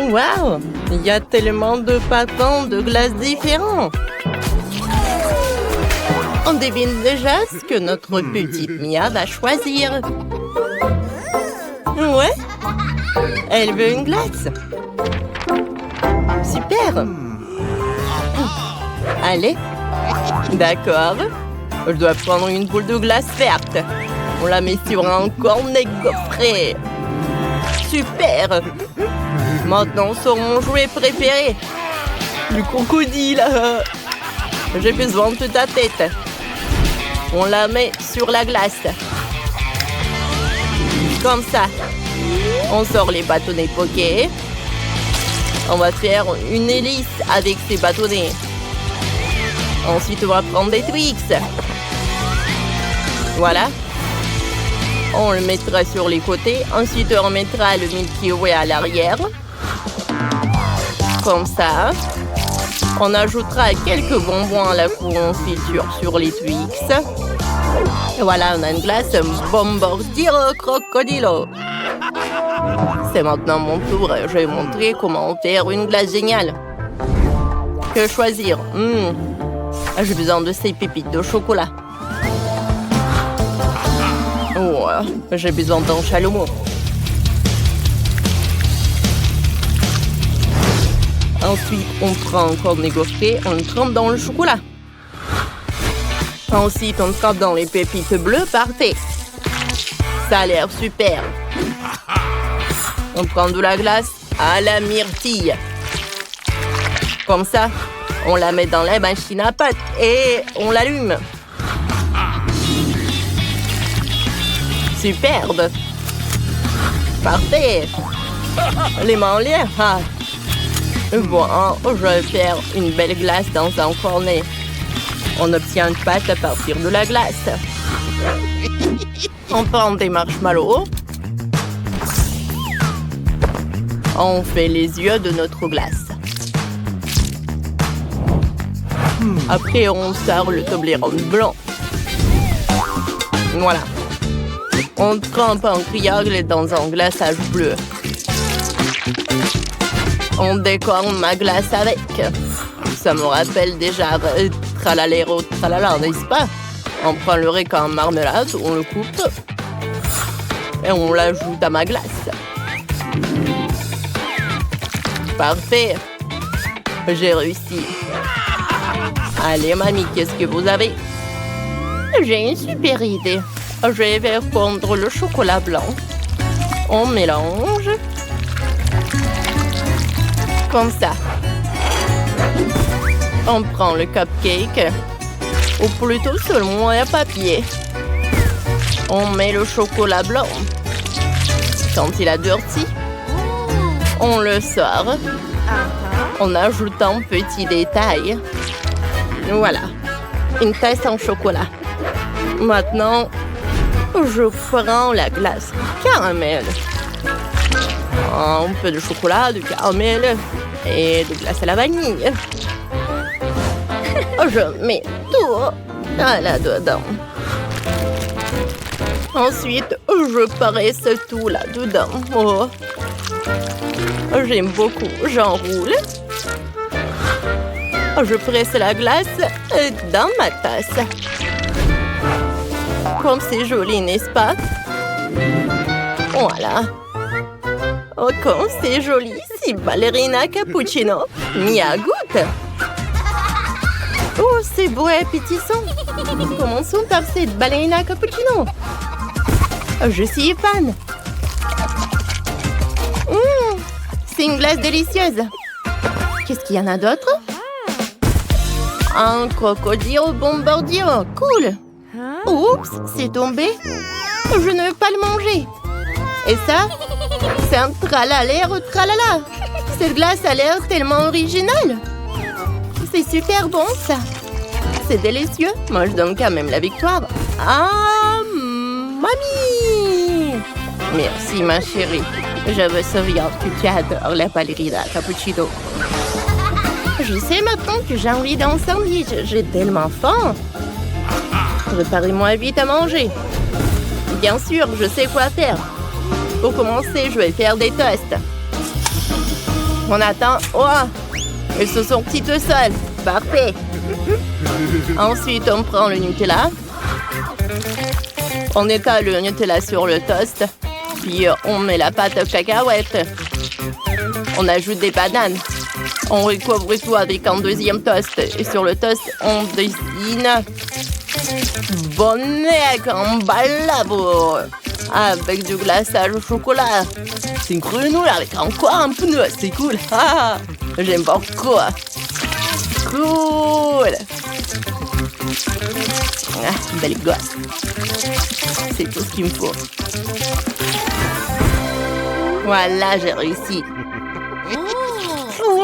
Waouh! Il y a tellement de patins de glace différents. On devine déjà ce que notre petite Mia va choisir. Ouais? Elle veut une glace. Super! Allez. D'accord. Je dois prendre une boule de glace verte. On la met sur un cornet gaufré. Super! Maintenant, sur mon jouet préféré. Le crocodile. J'ai besoin de ta tête. On la met sur la glace. Comme ça. On sort les bâtonnets poké. On va faire une hélice avec ces bâtonnets. Ensuite, on va prendre des Twix. Voilà. On le mettra sur les côtés. Ensuite, on mettra le Milky Way à l'arrière. Comme ça. On ajoutera quelques bonbons à la confiture sur les Twix. Et voilà, on a une glace Bombardiro Crocodilo. C'est maintenant mon tour. Je vais montrer comment faire une glace géniale. Que choisir? J'ai besoin de ces pépites de chocolat. Oh, j'ai besoin d'un chalumeau. Ensuite, on prend un cornet gaufré, on le trempe dans le chocolat. Ensuite, on trempe dans les pépites bleues. Parfait. Ça a l'air super. On prend de la glace à la myrtille. Comme ça, on la met dans la machine à pâte et on l'allume. Superbe. Parfait. Les mains en l'air. Bon, je vais faire une belle glace dans un cornet. On obtient une pâte à partir de la glace. On prend des marshmallows. On fait les yeux de notre glace. Après, on sort le Toblerone blanc. Voilà. On trempe un triangle dans un glaçage bleu. On décore ma glace avec. Ça me rappelle déjà tralalero tralala, n'est-ce pas? On prend le récan en marmelade, on le coupe et on l'ajoute à ma glace. Parfait. J'ai réussi. Allez, mamie, qu'est-ce que vous avez? J'ai une super idée. Je vais faire fondre le chocolat blanc. On mélange. Comme ça. On prend le cupcake. Ou plutôt seulement un papier. On met le chocolat blanc. Quand il a durci, on le sort. En ajoutant un petit détail. Voilà. Une tasse en chocolat. Maintenant, je prends la glace caramel. Un peu de chocolat, de caramel et de glace à la vanille. Je mets tout là-dedans. Ensuite, je presse tout là-dedans. Oh. J'aime beaucoup. J'enroule. Je presse la glace dans ma tasse. Comme c'est joli, n'est-ce pas? Voilà. Oh, comme c'est joli, c'est ballerina cappuccino. Mia goûte. Oh, c'est beau et appétissant. Commençons par cette ballerina cappuccino. Je suis fan. C'est une glace délicieuse. Qu'est-ce qu'il y en a d'autre? Un crocodile bombardiro. Cool. Oups, c'est tombé. Je ne veux pas le manger. Et ça, c'est un tralalère ou tralala. Cette glace a l'air tellement originale. C'est super bon, ça. C'est délicieux. Moi, je donne quand même la victoire. Ah, mamie! Merci, ma chérie. Je me souviens que tu adores la ballerina cappuccino. Je sais maintenant que j'ai envie d'un sandwich. J'ai tellement faim. Préparez-moi vite à manger. Bien sûr, je sais quoi faire. Pour commencer, je vais faire des toasts. On attend. Oh! Ils se sont sortis tout seuls. Parfait. Ensuite, on prend le Nutella. On étale le Nutella sur le toast. Puis, on met la pâte aux cacahuètes. On ajoute des bananes. On recouvre tout avec un deuxième toast. Et sur le toast, on dessine bonnet en balabo avec du glaçage au chocolat. C'est une grenouille avec encore un pneu. C'est cool. Ah, j'aime beaucoup. Cool. Ah, belle gosse. C'est tout ce qu'il me faut. Voilà, j'ai réussi.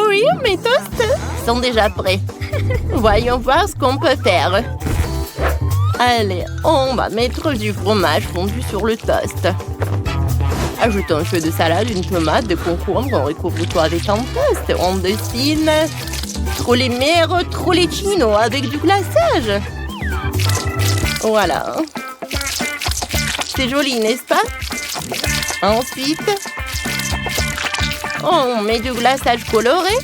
Oui, mes toasts sont déjà prêts. Voyons voir ce qu'on peut faire. Allez, on va mettre du fromage fondu sur le toast. Ajoutons un peu de salade, une tomate, des concombres. On recouvre tout avec un toast. On dessine trollecino avec du glaçage. Voilà. C'est joli, n'est-ce pas? Ensuite, on met du glaçage coloré.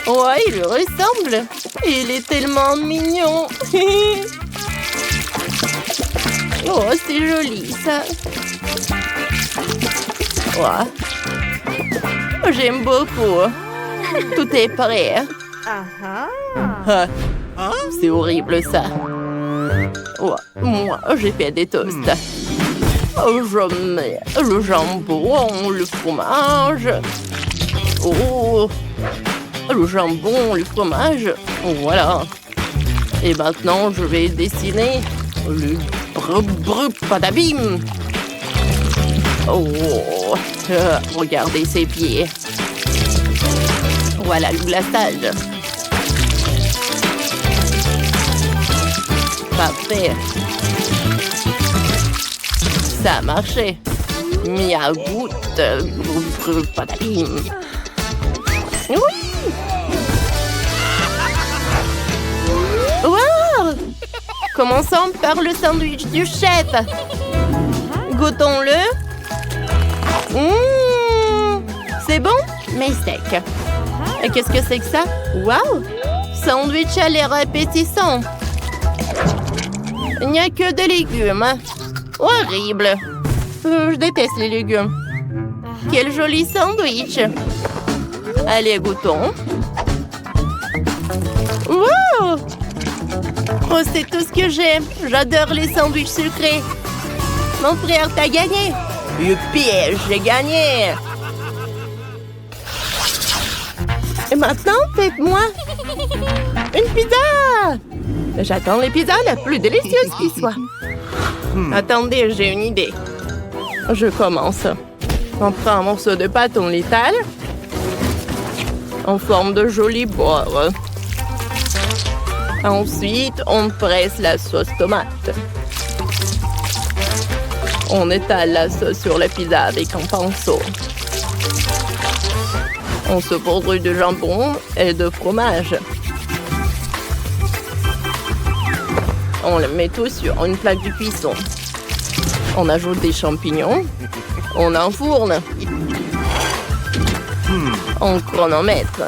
Ouais, il lui ressemble. Il est tellement mignon. Oh, c'est joli, ça. Ouais. J'aime beaucoup. Tout est prêt. Ah, c'est horrible, ça. Ouais, moi, j'ai fait des toasts. Je mets le jambon, le fromage. Oh, le jambon, le fromage. Voilà. Et maintenant, je vais dessiner le patabim. Oh, regardez ses pieds. Voilà le glaçage. Parfait. Ça a marché. Miaout, patabim. Oui! Wow! Commençons par le sandwich du chef. Goûtons-le. C'est bon, mais sec. Et qu'est-ce que c'est que ça? Wow! Sandwich a l'air appétissant. Il n'y a que des légumes. Horrible. Je déteste les légumes. Quel joli sandwich. Allez, goûtons. Wow! Oh, c'est tout ce que j'aime. J'adore les sandwichs sucrés. Mon frère, t'as gagné. Youpi, j'ai gagné. Et maintenant, faites-moi une pizza. J'attends les pizzas la plus délicieuse qui soit. Attendez, j'ai une idée. Je commence. On prend un morceau de pâte, on l'étale en forme de joli bord. Ensuite, on presse la sauce tomate. On étale la sauce sur la pizza avec un pinceau. On saupoudre de jambon et de fromage. On le met tout sur une plaque de cuisson. On ajoute des champignons. On enfourne. On chronomètre.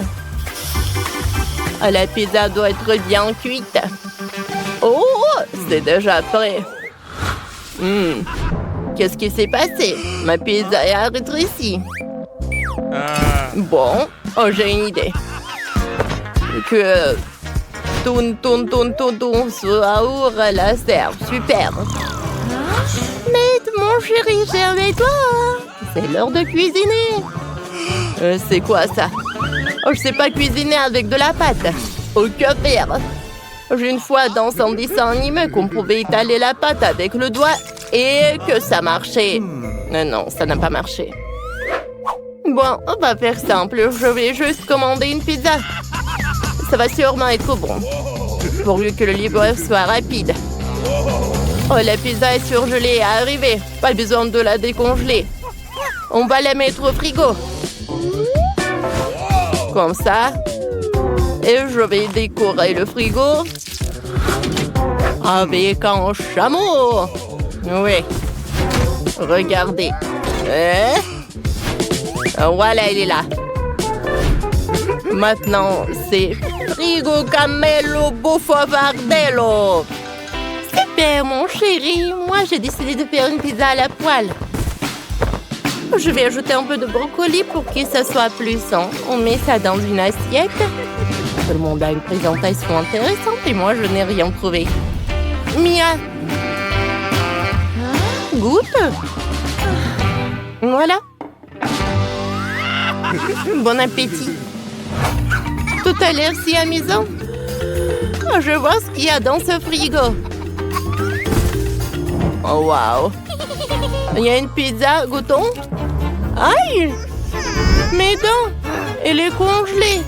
La pizza doit être bien cuite. Oh, c'est déjà prêt. Qu'est-ce qui s'est passé? Ma pizza est rétrécie. Bon, j'ai une idée. Que toun Saour la serve. Super. Mais mon chéri, servez-toi. C'est l'heure de cuisiner. C'est quoi ça? Oh, je sais pas cuisiner avec de la pâte. Oh, que faire? Une fois dans un dessin animé qu'on pouvait étaler la pâte avec le doigt et que ça marchait. Non, ça n'a pas marché. Bon, on va faire simple. Je vais juste commander une pizza. Ça va sûrement être bon. Pourvu que le livreur soit rapide. Oh, la pizza est surgelée et arrivée. Pas besoin de la décongeler. On va la mettre au frigo. Comme ça. Et je vais décorer le frigo avec un chameau. Oui. Regardez. Voilà, il est là. Maintenant, c'est frigo camello buffo fardello. Super, mon chéri. Moi, j'ai décidé de faire une pizza à la poêle. Je vais ajouter un peu de brocoli pour que ça soit plus sain. On met ça dans une assiette. Tout le monde a une présentation intéressante et moi, je n'ai rien trouvé. Mia, goûte. Voilà. Bon appétit. Tout a l'air si amusant. Oh, je vois ce qu'il y a dans ce frigo. Oh, wow. Il y a une pizza, goûtons. Aïe! Mes dents! Elle est congelée.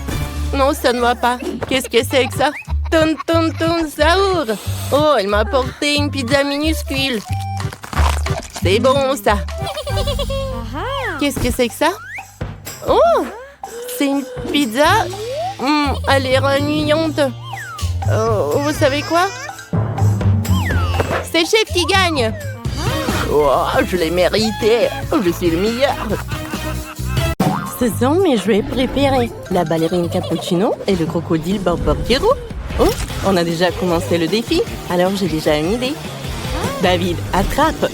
Non, ça ne va pas. Qu'est-ce que c'est que ça? Ton, ton, ton, saour. Oh, elle m'a apporté une pizza minuscule. C'est bon, ça. Qu'est-ce que c'est que ça? Oh! C'est une pizza. Elle est ennuyante. Oh, vous savez quoi? C'est le chef qui gagne. Oh, je l'ai mérité. Je suis le meilleur. Ce sont mes jouets préférés. La ballerine cappuccino et le crocodile Barbargero. Oh, on a déjà commencé le défi. Alors j'ai déjà une idée. David, attrape.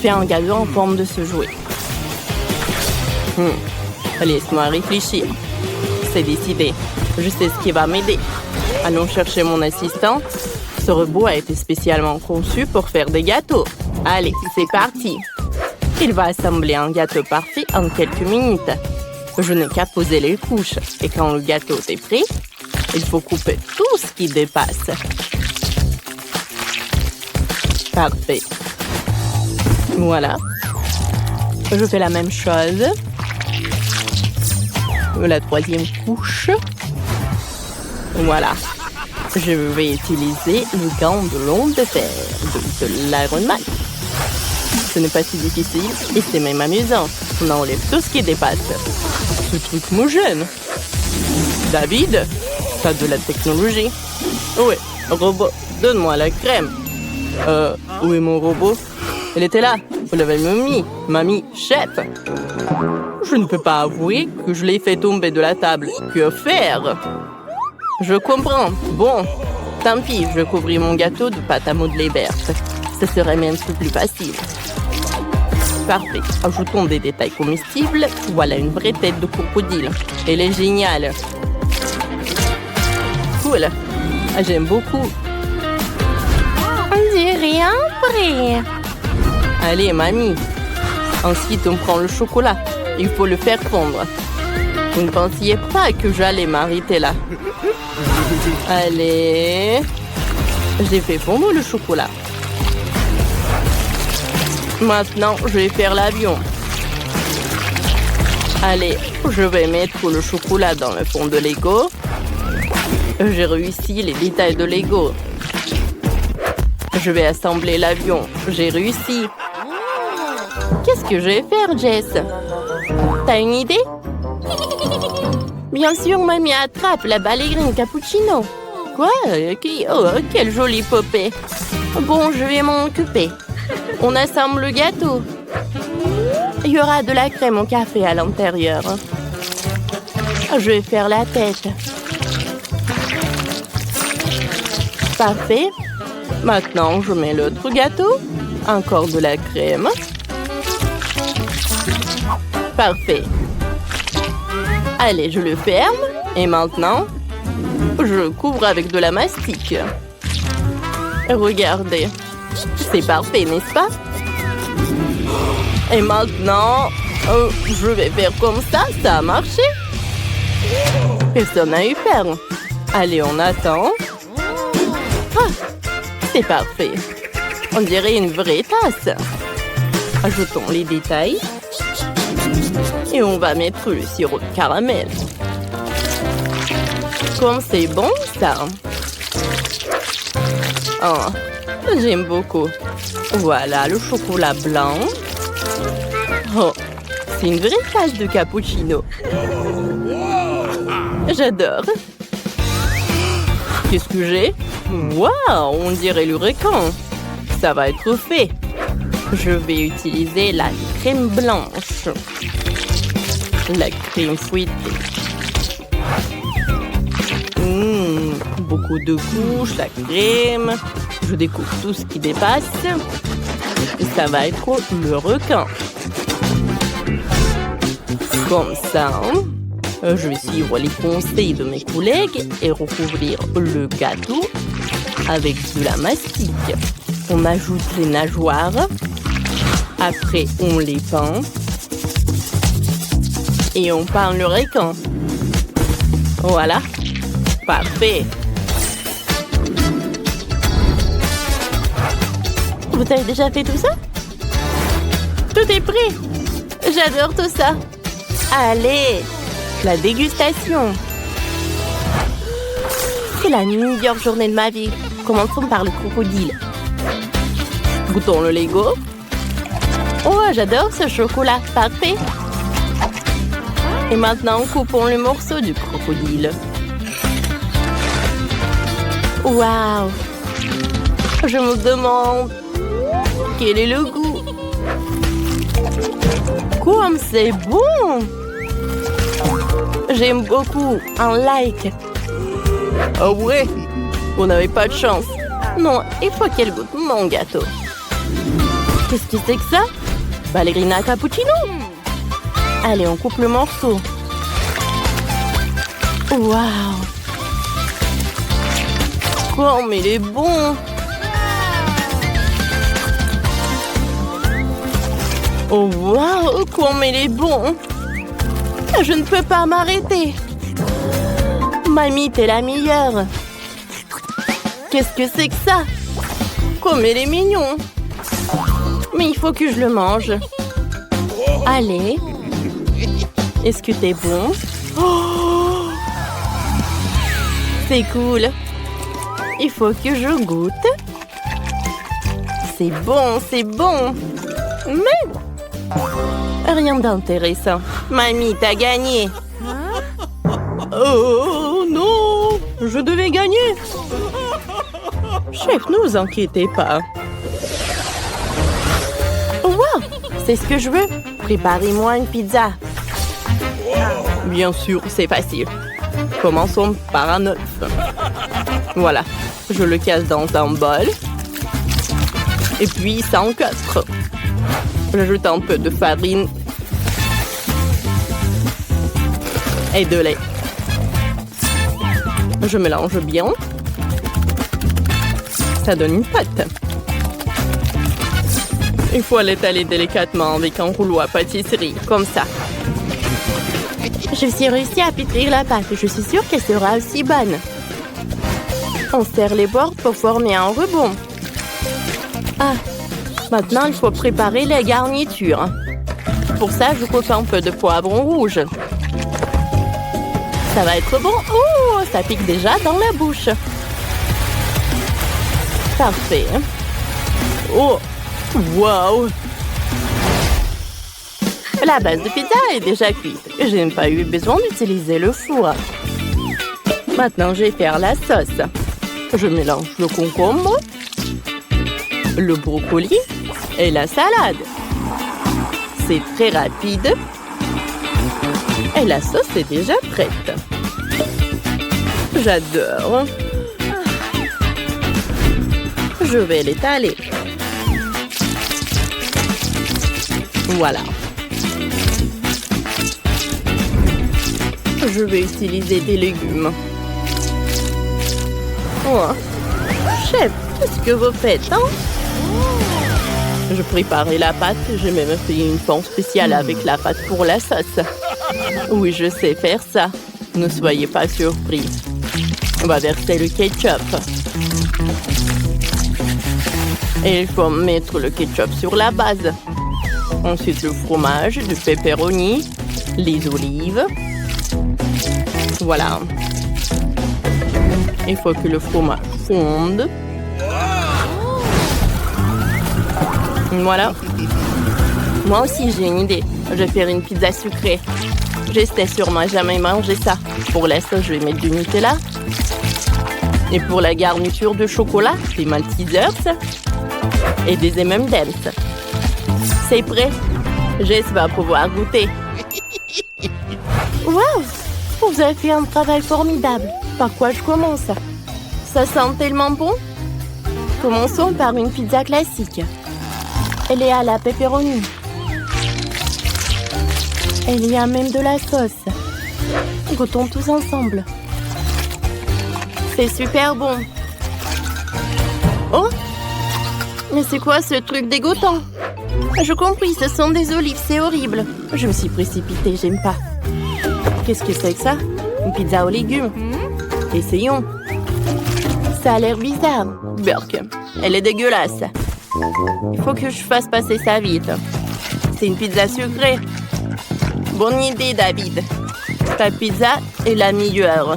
Fais un gâteau en forme de ce jouet. Laisse-moi réfléchir. C'est décidé. Je sais ce qui va m'aider. Allons chercher mon assistant. Ce robot a été spécialement conçu pour faire des gâteaux. Allez, c'est parti. Il va assembler un gâteau parfait en quelques minutes. Je n'ai qu'à poser les couches. Et quand le gâteau est prêt, il faut couper tout ce qui dépasse. Parfait. Voilà. Je fais la même chose. La troisième couche. Voilà. Je vais utiliser le gant de l'onde de fer de l'Iron Man. Ce n'est pas si difficile et c'est même amusant. On enlève tout ce qui dépasse. Ce truc me gêne. David, t'as de la technologie. Ouais, robot, donne-moi la crème. Où est mon robot? Elle était là. Vous l'avez mis. Mamie, chef. Je ne peux pas avouer que je l'ai fait tomber de la table. Que faire? Je comprends. Bon, tant pis, je couvris mon gâteau de pâte à modeler verte. Ce serait même plus facile. Parfait. Ajoutons des détails comestibles. Voilà une vraie tête de crocodile. Elle est géniale. Cool. J'aime beaucoup. On dirait un prêt. Allez, mamie. Ensuite, on prend le chocolat. Il faut le faire fondre. Vous ne pensiez pas que j'allais m'arrêter là. Allez. J'ai fait fondre le chocolat. Maintenant, je vais faire l'avion. Allez, je vais mettre le chocolat dans le fond de Lego. J'ai réussi les détails de Lego. Je vais assembler l'avion. J'ai réussi. Qu'est-ce que je vais faire, Jess? T'as une idée? Bien sûr, mamie attrape la ballerine cappuccino. Quoi? Oh, quelle jolie poupée. Bon, je vais m'en occuper. On assemble le gâteau. Il y aura de la crème au café à l'intérieur. Je vais faire la tête. Parfait. Maintenant, je mets l'autre gâteau. Encore de la crème. Parfait. Allez, je le ferme. Et maintenant, je couvre avec de la mastic. Regardez. C'est parfait, n'est-ce pas? Et maintenant, je vais faire comme ça. Ça a marché. Personne n'a eu peur. Allez, on attend. Ah, c'est parfait. On dirait une vraie tasse. Ajoutons les détails. Et on va mettre le sirop de caramel. Comme c'est bon, ça. Oh, j'aime beaucoup. Voilà le chocolat blanc. Oh, c'est une vraie tasse de cappuccino. J'adore. Qu'est-ce que j'ai? Waouh, on dirait le requin. Ça va être fait. Je vais utiliser la crème blanche. La crème fouettée. Beaucoup de couches, la crème. Je découpe tout ce qui dépasse. Et ça va être le requin. Comme ça. Je vais suivre les conseils de mes collègues et recouvrir le gâteau avec de la mastic. On ajoute les nageoires. Après, on les peint. Et on peint le requin. Voilà. Parfait. Vous avez déjà fait tout ça? Tout est prêt. J'adore tout ça. Allez, la dégustation. C'est la meilleure journée de ma vie. Commençons par le crocodile. Goûtons le Lego. Oh, j'adore ce chocolat. Parfait. Et maintenant, coupons le morceau du crocodile. Waouh! Je me demande quel est le goût. Comme c'est bon! J'aime beaucoup. Un like. Oh ouais? Vous n'avez pas de chance. Non, il faut qu'elle goûte mon gâteau. Qu'est-ce que c'est que ça? Ballerina cappuccino? Allez, on coupe le morceau. Waouh! Comme il est bon! Oh waouh! Comme il est bon! Je ne peux pas m'arrêter! Mamie, t'es la meilleure! Qu'est-ce que c'est que ça? Comme il est mignon! Mais il faut que je le mange. Allez! Est-ce que t'es bon? Oh, c'est cool! Il faut que je goûte. C'est bon, c'est bon. Mais rien d'intéressant. Mamie, t'as gagné. Oh non, je devais gagner. Chef, ne vous inquiétez pas. Wow, c'est ce que je veux. Préparez-moi une pizza. Bien sûr, c'est facile. Commençons par un œuf. Voilà, je le casse dans un bol. Et puis, ça en quatre. J'ajoute un peu de farine. Et de lait. Je mélange bien. Ça donne une pâte. Il faut l'étaler délicatement avec un rouleau à pâtisserie, comme ça. Je suis réussi à pétrir la pâte. Je suis sûre qu'elle sera aussi bonne. On serre les bords pour former un rebond. Ah, maintenant il faut préparer les garnitures. Pour ça, je coupe un peu de poivron rouge. Ça va être bon. Oh, ça pique déjà dans la bouche. Parfait. Oh, wow. La base de pizza est déjà cuite. Je n'ai pas eu besoin d'utiliser le four. Maintenant, je vais faire la sauce. Je mélange le concombre, le brocoli et la salade. C'est très rapide. Et la sauce est déjà prête. J'adore. Je vais l'étaler. Voilà. Je vais utiliser des légumes. Oh. Chef, qu'est-ce que vous faites, hein? Je préparais la pâte. J'ai même fait une forme spéciale avec la pâte pour la sauce. Oui, je sais faire ça. Ne soyez pas surpris. On va verser le ketchup. Et il faut mettre le ketchup sur la base. Ensuite, le fromage, du pepperoni, les olives. Voilà. Il faut que le fromage fonde. Voilà. Moi aussi, j'ai une idée. Je vais faire une pizza sucrée. J'espère sûrement jamais manger ça. Pour la sauce, je vais mettre du Nutella. Et pour la garniture de chocolat, des Maltesers et des M&M's. C'est prêt. Jess va pouvoir goûter. Wow! Vous avez fait un travail formidable. Par quoi je commence? Ça sent tellement bon. Commençons par une pizza classique. Elle est à la pepperoni. Il y a même de la sauce. Goûtons tous ensemble. C'est super bon. Oh! Mais c'est quoi ce truc dégoûtant? Je compris, ce sont des olives, c'est horrible. Je me suis précipitée, j'aime pas. Qu'est-ce que c'est que ça? Une pizza aux légumes. Essayons. Ça a l'air bizarre. Burk, elle est dégueulasse. Il faut que je fasse passer ça vite. C'est une pizza sucrée. Bonne idée, David. Ta pizza est la meilleure.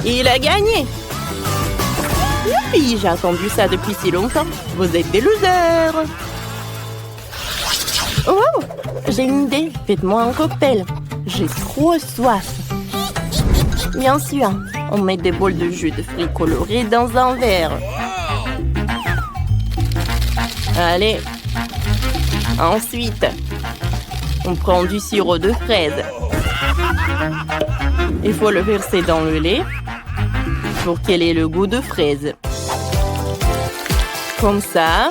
Et il a gagné. Youpi, j'ai attendu ça depuis si longtemps. Vous êtes des losers. Oh, j'ai une idée. Faites-moi un cocktail. J'ai trop soif. Bien sûr, on met des bols de jus de fruits colorés dans un verre. Allez. Ensuite, on prend du sirop de fraise. Il faut le verser dans le lait pour qu'il ait le goût de fraise. Comme ça.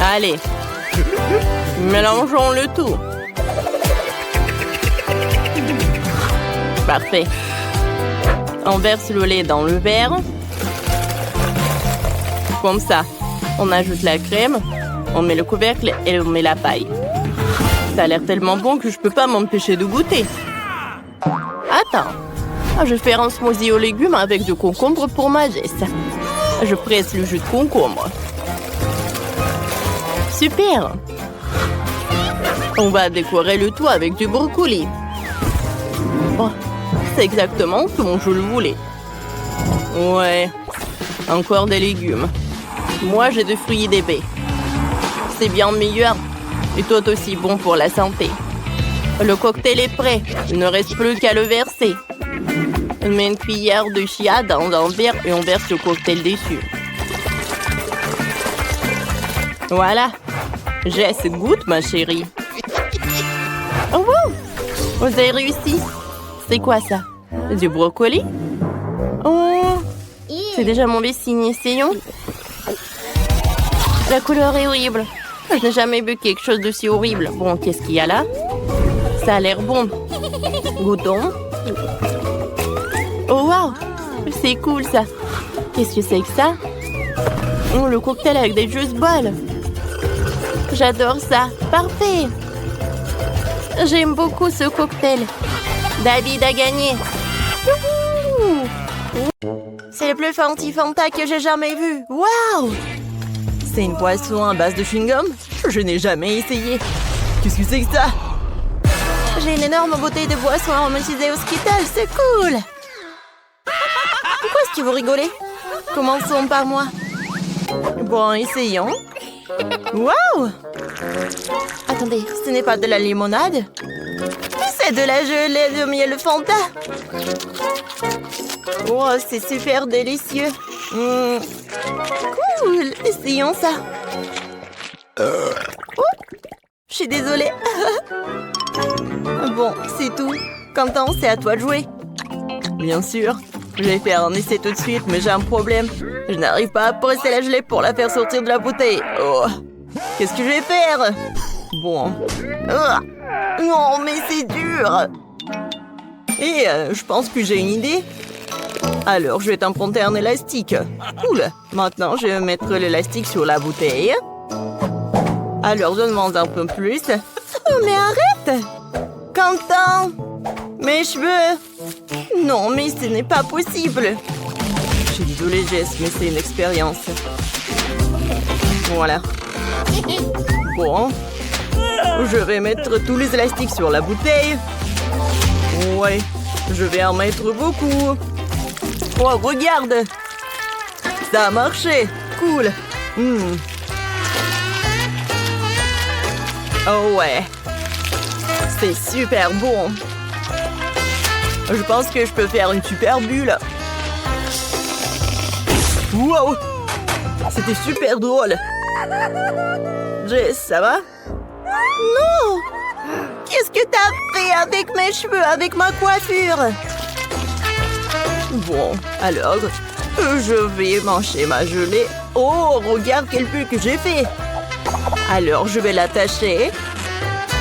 Allez. Mélangeons le tout. Parfait. On verse le lait dans le verre. Comme ça. On ajoute la crème. On met le couvercle et on met la paille. Ça a l'air tellement bon que je peux pas m'empêcher de goûter. Attends. Je vais faire un smoothie aux légumes avec du concombre pour ma Jess. Je presse le jus de concombre. Super. On va décorer le tout avec du brocoli. Oh, c'est exactement comme je le voulais. Ouais. Encore des légumes. Moi, j'ai des fruits et des baies. C'est bien meilleur. Et tout aussi bon pour la santé. Le cocktail est prêt. Il ne reste plus qu'à le verser. On met une cuillère de chia dans un verre et on verse le cocktail dessus. Voilà. Jess, goûte, ma chérie. Oh, wow! Vous avez réussi. C'est quoi ça? Du brocoli? Oh! C'est déjà mauvais signe. Essayons. La couleur est horrible. Je n'ai jamais vu quelque chose d'aussi horrible. Bon, qu'est-ce qu'il y a là? Ça a l'air bon. Goûtons. Oh, wow! C'est cool, ça. Qu'est-ce que c'est que ça? Oh, le cocktail avec des juice balls. J'adore ça. Parfait. J'aime beaucoup ce cocktail. David a gagné. C'est le plus fancy Fanta que j'ai jamais vu. Waouh! C'est une boisson à base de chewing-gum? Je n'ai jamais essayé. Qu'est-ce que c'est que ça? J'ai une énorme bouteille de boisson aromatisée au Skittles. C'est cool! Pourquoi est-ce que vous rigolez? Commençons par moi. Bon, essayons. Waouh! Attendez, ce n'est pas de la limonade? C'est de la gelée de miel Fanta. Oh, c'est super délicieux. Cool, essayons ça. Oh, je suis désolée. Bon, c'est tout. Quentin, c'est à toi de jouer. Bien sûr. Je vais faire un essai tout de suite, mais j'ai un problème. Je n'arrive pas à presser la gelée pour la faire sortir de la bouteille. Oh. Qu'est-ce que je vais faire? Bon. Non, mais c'est dur. Et je pense que j'ai une idée. Alors, je vais t'emprunter un élastique. Cool. Maintenant, je vais mettre l'élastique sur la bouteille. Alors, donne-moi un peu plus. Oh, mais arrête! Quentin! Mes cheveux! Non, mais ce n'est pas possible. Je suis désolée, Jess, mais c'est une expérience. Voilà. Bon. Je vais mettre tous les élastiques sur la bouteille. Ouais, je vais en mettre beaucoup. Oh, regarde! Ça a marché! Cool! Oh ouais! C'est super bon! Je pense que je peux faire une super bulle. Wow! C'était super drôle! Jess, ça va? Non! Qu'est-ce que t'as fait avec mes cheveux, avec ma coiffure? Bon, alors, je vais manger ma gelée. Oh, regarde quel pull que j'ai fait! Alors, je vais l'attacher.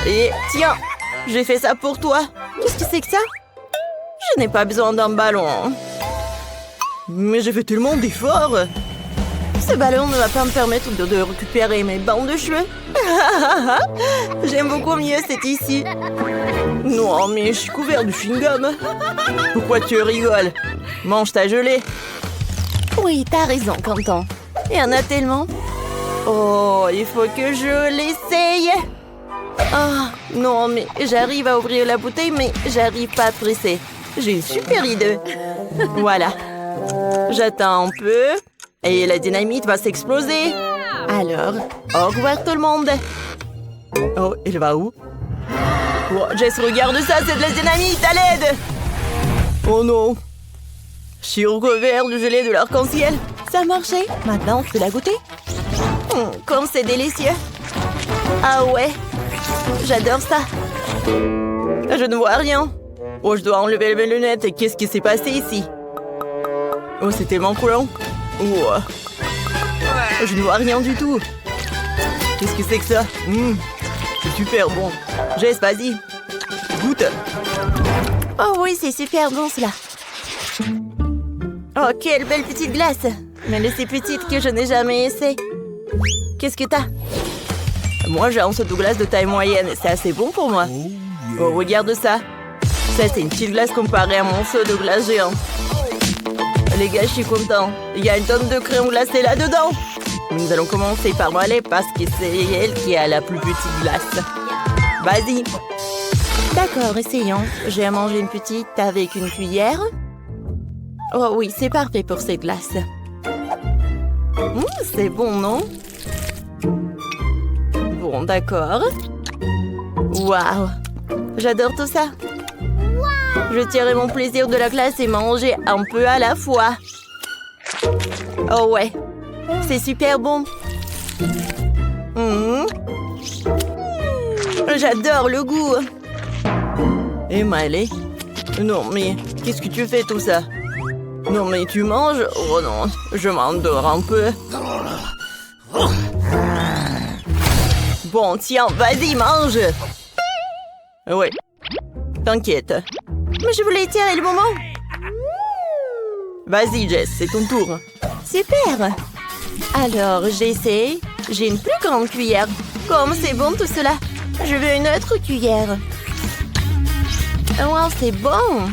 Et tiens, j'ai fait ça pour toi. Qu'est-ce que c'est que ça? Je n'ai pas besoin d'un ballon. Mais j'ai fait tellement d'efforts. Ce ballon ne va pas me permettre de récupérer mes bandes de cheveux. J'aime beaucoup mieux cette ici. Non, mais je suis couvert de chewing-gum. Pourquoi tu rigoles? Mange ta gelée. Oui, t'as raison, Quentin. Il y en a tellement. Oh, il faut que je l'essaye. Ah, non, mais j'arrive à ouvrir la bouteille, mais j'arrive pas à presser. J'ai une super idée. Voilà. J'attends un peu. Et la dynamite va s'exploser. Alors, au revoir tout le monde. Oh, elle va où? Oh, Jess, regarde ça, c'est de la dynamite, à l'aide! Oh non. Je suis recouvert de gelée de l'arc-en-ciel. Ça a marché. Maintenant, je peux la goûter. Comme c'est délicieux. Ah ouais. J'adore ça. Je ne vois rien. Oh, je dois enlever mes lunettes. Qu'est-ce qui s'est passé ici? Oh, c'est tellement collant. Oh. Je ne vois rien du tout. Qu'est-ce que c'est que ça? C'est super bon. Jess, vas-y. Goûte. Oh oui, c'est super bon cela. Oh, quelle belle petite glace. Mais elle est si petite que je n'ai jamais essayé. Qu'est-ce que t'as? Moi, j'ai un seau de glace de taille moyenne. C'est assez bon pour moi. Oh, regarde ça. Ça, c'est une petite glace comparée à mon seau de glace géant. Les gars, je suis content. Il y a une tonne de crème glacée là-dedans. Nous allons commencer par moi parce que c'est elle qui a la plus petite glace. Vas-y. D'accord, essayons. Je vais manger une petite avec une cuillère. Oh oui, c'est parfait pour cette glace. C'est bon, non? Bon, d'accord. Waouh! J'adore tout ça. Je tirerai mon plaisir de la glace et manger un peu à la fois. Oh ouais, c'est super bon. J'adore le goût. Et Miley? Non, mais qu'est-ce que tu fais tout ça? Non, mais tu manges? Oh non, je m'endors un peu. Bon, tiens, vas-y, mange. Ouais, t'inquiète. Mais je voulais tirer le moment. Vas-y, Jess, c'est ton tour. Super. Alors, j'essaie. J'ai une plus grande cuillère. Comme c'est bon tout cela. Je veux une autre cuillère. Wow, c'est bon.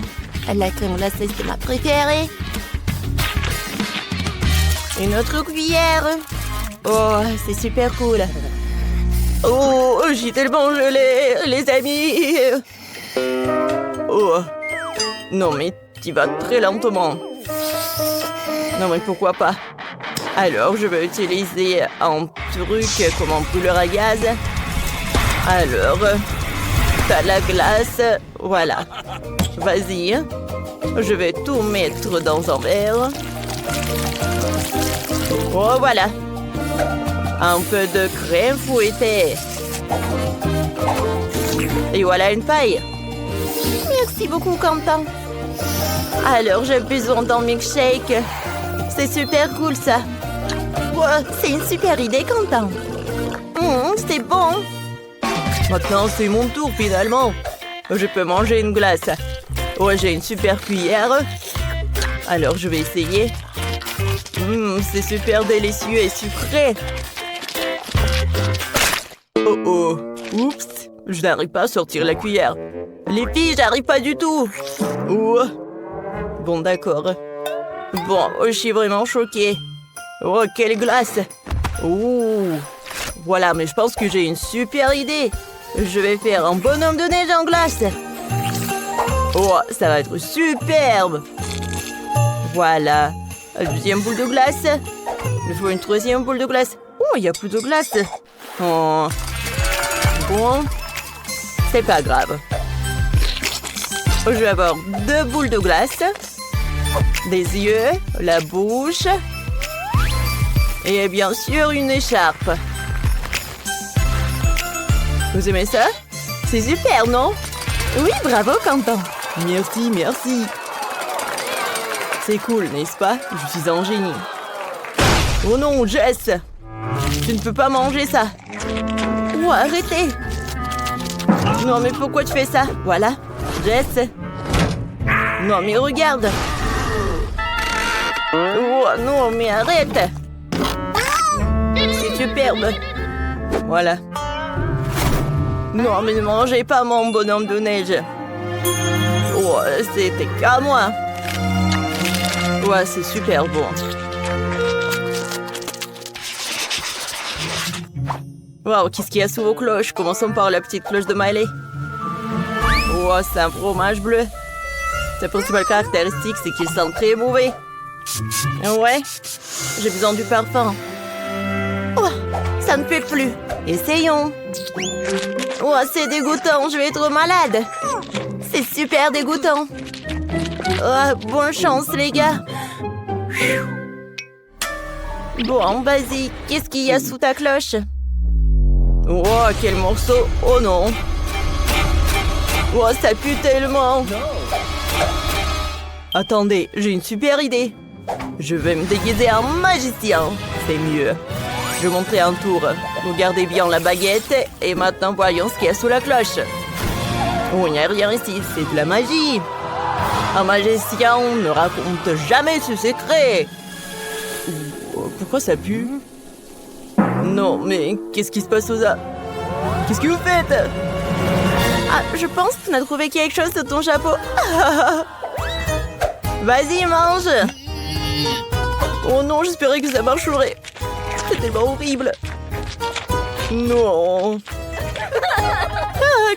La crème glacée, c'est ma préférée. Une autre cuillère. Oh, c'est super cool. Oh, j'ai tellement gelé, les amis. Oh. Non, mais tu vas très lentement. Non, mais pourquoi pas? Alors, je vais utiliser un truc comme un brûleur à gaz. Alors, t'as la glace. Voilà. Vas-y. Je vais tout mettre dans un verre. Oh, voilà. Un peu de crème fouettée. Et voilà une paille. Merci beaucoup, Quentin. Alors, j'ai besoin d'un milkshake. C'est super cool, ça. Wow, c'est une super idée, Quentin. C'est bon. Maintenant, c'est mon tour, finalement. Je peux manger une glace. Ouais, j'ai une super cuillère. Alors, je vais essayer. C'est super délicieux et sucré. Oh oh. Oups. Je n'arrive pas à sortir la cuillère. Les filles, j'arrive pas du tout. Oh. Bon, d'accord. Bon, je suis vraiment choquée. Oh, quelle glace. Oh. Voilà, mais je pense que j'ai une super idée. Je vais faire un bonhomme de neige en glace. Oh, ça va être superbe. Voilà. La deuxième boule de glace. Il faut une troisième boule de glace. Oh, il n'y a plus de glace. Oh. Bon. C'est pas grave. Je vais avoir 2 boules de glace. Des yeux, la bouche. Et bien sûr, une écharpe. Vous aimez ça? C'est super, non? Oui, bravo, Quentin. Merci, merci. C'est cool, n'est-ce pas? Je suis un génie. Oh non, Jess! Tu ne peux pas manger ça. Oh, arrêtez! Non, mais pourquoi tu fais ça? Voilà. Jess. Non, mais regarde. Oh, non, mais arrête. C'est superbe. Voilà. Non, mais ne mangez pas mon bonhomme de neige. Oh, c'était qu'à moi. Ouais, c'est super bon. Wow, qu'est-ce qu'il y a sous vos cloches? Commençons par la petite cloche de Miley. Oh, c'est un fromage bleu. Sa principale caractéristique, c'est qu'il sent très mauvais. Ouais, j'ai besoin du parfum. Oh, ça ne fait plus. Essayons. Oh, c'est dégoûtant, je vais être malade. C'est super dégoûtant. Oh, bonne chance, les gars. Bon, vas-y, qu'est-ce qu'il y a sous ta cloche? Oh, quel morceau. Oh non. Oh, ça pue tellement. Attendez, j'ai une super idée. Je vais me déguiser en magicien. C'est mieux. Je montrerai un tour. Regardez bien la baguette. Et maintenant, voyons ce qu'il y a sous la cloche. Oh, il n'y a rien ici. C'est de la magie. Un magicien ne raconte jamais ses secrets. Pourquoi ça pue? Non, mais qu'est-ce qui se passe aux a... Qu'est-ce que vous faites? Ah, je pense qu'on a trouvé quelque chose sur ton chapeau. Vas-y, mange. Oh non, j'espérais que ça marcherait. C'est tellement horrible. Non.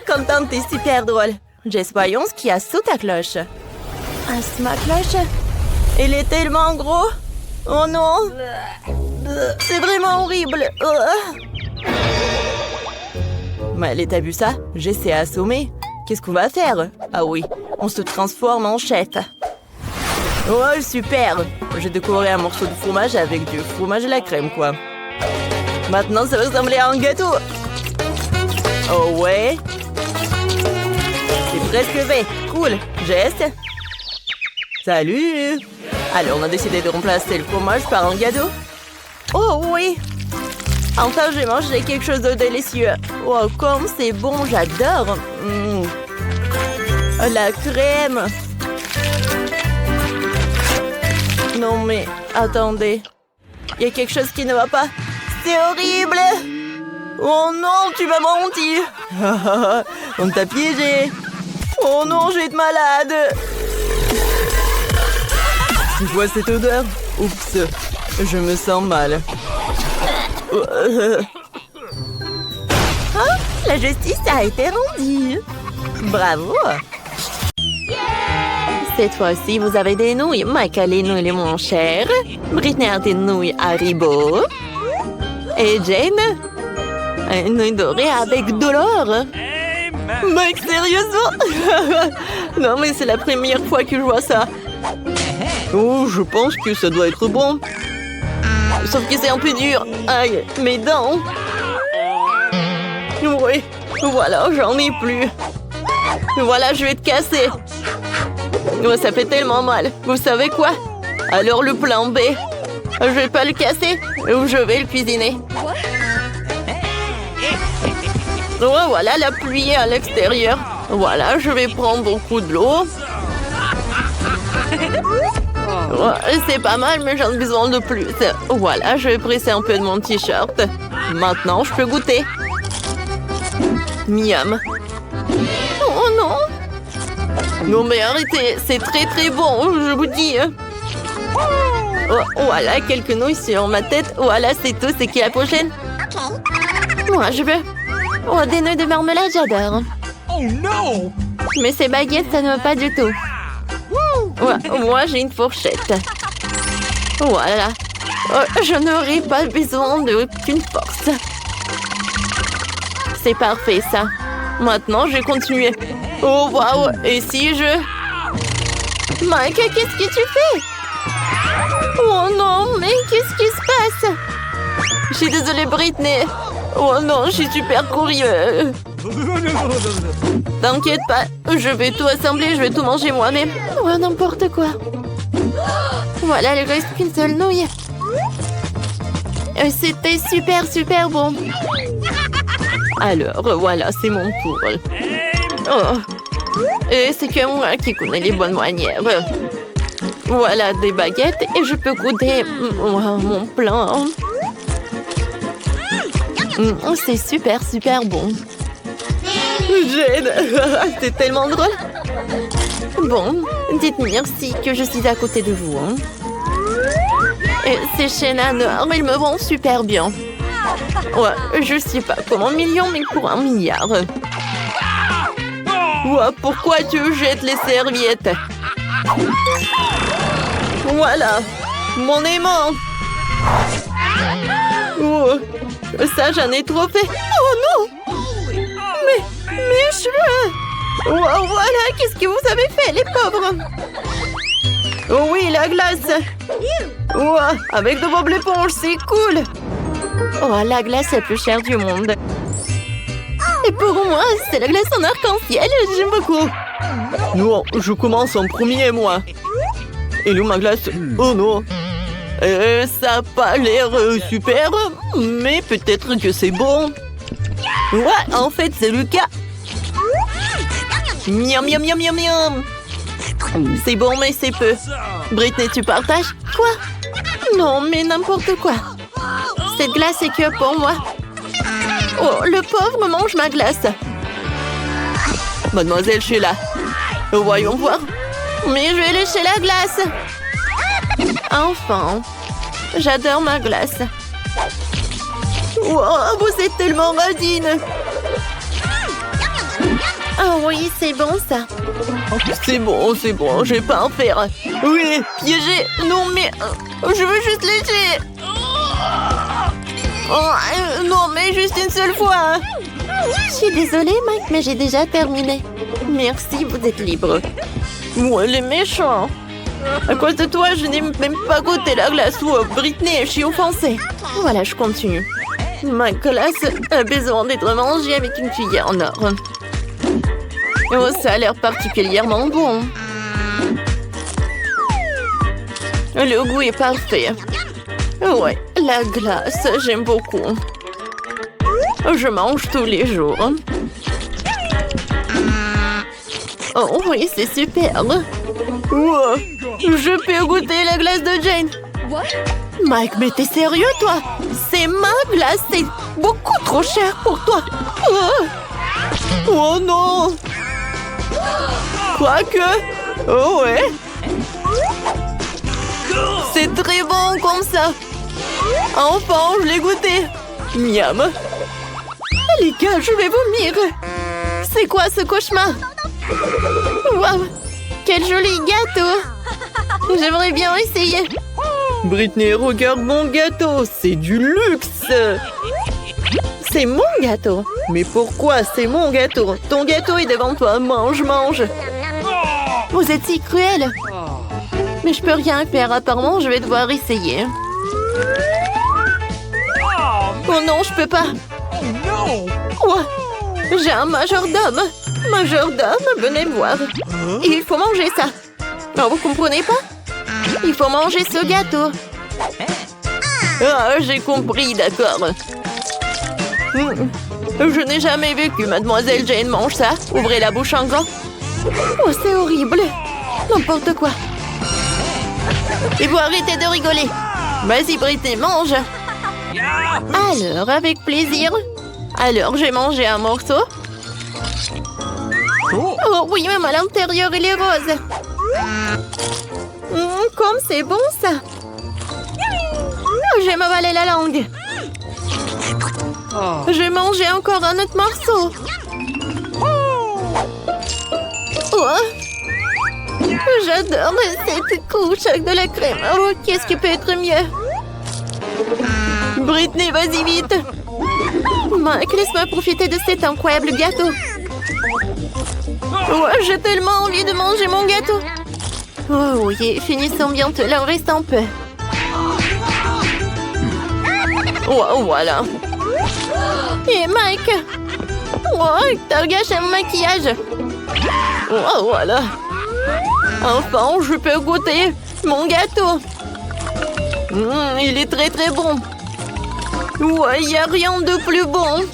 Quentin, t'es super drôle. Jess, voyons ce qu'il y a sous ta cloche. Ah, c'est ma cloche. Elle est tellement gros. Oh non. C'est vraiment horrible. Mais t'as vu ça? J'essaie à assommer. Qu'est-ce qu'on va faire? Ah oui, on se transforme en chef. Oh, super! J'ai décoré un morceau de fromage avec du fromage à la crème, quoi. Maintenant, ça va ressembler à un gâteau. Oh ouais? C'est presque fait. Cool. Jess? Salut! Alors, on a décidé de remplacer le fromage par un gâteau. Oh oui! Enfin, j'ai mangé quelque chose de délicieux. Oh, comme c'est bon, j'adore. La crème. Non, mais attendez. Il y a quelque chose qui ne va pas. C'est horrible! Oh non, tu m'as menti! On t'a piégé! Oh non, je vais être malade! Tu vois cette odeur? Oups, je me sens mal. Ah, la justice a été rendue. Bravo. Cette fois-ci, vous avez des nouilles. Mike a les nouilles les moins chères. Britney a des nouilles Haribo. Et Jane, une nouille dorée avec de l'or. Mike, sérieusement? Non, mais c'est la première fois que je vois ça. Oh, je pense que ça doit être bon. Sauf que c'est un peu dur. Aïe, mes dents. Oui, voilà, j'en ai plus. Voilà, je vais te casser. Oh, ça fait tellement mal. Vous savez quoi? Alors le plan B. Je vais pas le casser, ou je vais le cuisiner. Oh, voilà, la pluie est à l'extérieur. Voilà, je vais prendre beaucoup de l'eau. Oh, c'est pas mal, mais j'en ai besoin de plus. Voilà, je vais presser un peu de mon t-shirt. Maintenant, je peux goûter. Miam. Oh non! Non mais arrêtez, c'est très très bon, je vous dis. Oh, voilà, quelques nouilles sur ma tête. Voilà, c'est tout, c'est qui la prochaine? Moi, je veux. Oh, des nouilles de marmelade, j'adore. Oh non! Mais ces baguettes, ça ne va pas du tout. Ouais, moi, j'ai une fourchette. Voilà. Oh, je n'aurai pas besoin d'aucune force. C'est parfait, ça. Maintenant, je vais continuer. Oh, waouh! Et si je... Mike, qu'est-ce que tu fais? Oh non, mais qu'est-ce qui se passe? Je suis désolée, Britney. Oh non, je suis super curieux. T'inquiète pas, je vais tout assembler, je vais tout manger moi-même. Oh, n'importe quoi. Voilà, il reste qu'une seule nouille. C'était super bon. Alors, voilà, c'est mon tour. Oh. Et c'est que moi qui connais les bonnes manières. Voilà des baguettes et je peux goûter mon plan. C'est super bon. Jane, c'est tellement drôle. Bon, dites merci que je suis à côté de vous. Et ces chaînes à nord, ils me vont super bien. Ouais, je sais pas comme 1 million, mais pour 1 milliard. Ouais, pourquoi tu jettes les serviettes? Voilà, mon aimant. Oh, ça, j'en ai trop fait. Oh non! Mes cheveux! Oh, voilà, qu'est-ce que vous avez fait, les pauvres? Oh oui, la glace! Oh, avec de Bob l'éponge, c'est cool! Oh, la glace la plus chère du monde. Et pour moi, c'est la glace en arc-en-ciel, j'aime beaucoup. Non, je commence en premier, moi. Et où ma glace? Oh non! Ça n'a pas l'air super, mais peut-être que c'est bon. Ouais, en fait, c'est le cas. Miam, miam, miam, miam, miam. C'est bon, mais c'est peu. Britney, tu partages? Quoi? Non, mais n'importe quoi. Cette glace est que pour moi. Oh, le pauvre mange ma glace. Mademoiselle Sheila. Voyons voir. Mais je vais lécher la glace. Enfin, j'adore ma glace. Wow, vous êtes tellement radine. Ah oui, c'est bon ça. C'est bon, je vais pas en faire. Oui, piégé. Non, mais je veux juste lécher. Oh, non, mais juste une seule fois. Je suis désolée, Mike, mais j'ai déjà terminé. Merci, vous êtes libre. Ouais, les méchants. À cause de toi, je n'ai même pas goûté la glace. Oh, Britney, je suis offensée. Voilà, je continue. Ma glace a besoin d'être mangée avec une cuillère en or. Oh, ça a l'air particulièrement bon. Le goût est parfait. Ouais, la glace, j'aime beaucoup. Je mange tous les jours. Oh oui, c'est super. Wow. Je peux goûter la glace de Jane. Mike, mais t'es sérieux, toi? C'est ma glace, c'est beaucoup trop cher pour toi. Oh non. Quoique. Oh ouais. C'est très bon comme ça. Enfin, je l'ai goûté. Miam. Les gars, je vais vomir. C'est quoi ce cauchemar? Waouh, quel joli gâteau. J'aimerais bien essayer. Britney, regarde mon gâteau. C'est du luxe. C'est mon gâteau. Mais pourquoi c'est mon gâteau? Ton gâteau est devant toi. Mange, mange. Vous êtes si cruel. Mais je peux rien faire. Apparemment, je vais devoir essayer. Oh non, je peux pas. Quoi? J'ai un majordome. Majordome, venez me voir. Il faut manger ça. Non, vous comprenez pas? Il faut manger ce gâteau. Ah, j'ai compris, d'accord. Je n'ai jamais vu que Mademoiselle Jane mange ça. Ouvrez la bouche en grand. Oh, c'est horrible. N'importe quoi. Et vous arrêtez de rigoler. Vas-y, Britney, mange. Alors, avec plaisir. Alors, j'ai mangé un morceau. Oh oui, même à l'intérieur, il est rose. Comme c'est bon, ça. J'ai m'avalé la langue. J'ai mangé encore un autre morceau. Oh. J'adore cette couche avec de la crème. Oh, qu'est-ce qui peut être mieux? Britney, vas-y vite. Mike, laisse-moi profiter de cet incroyable gâteau. Oh, j'ai tellement envie de manger mon gâteau. Oh oui, finissons bientôt, là, on reste un peu. Oh, voilà. Et Mike! Oh, t'as gâché mon maquillage! Oh, voilà. Enfin, je peux goûter mon gâteau. Il est très très bon. Ouais, il n'y a rien de plus bon.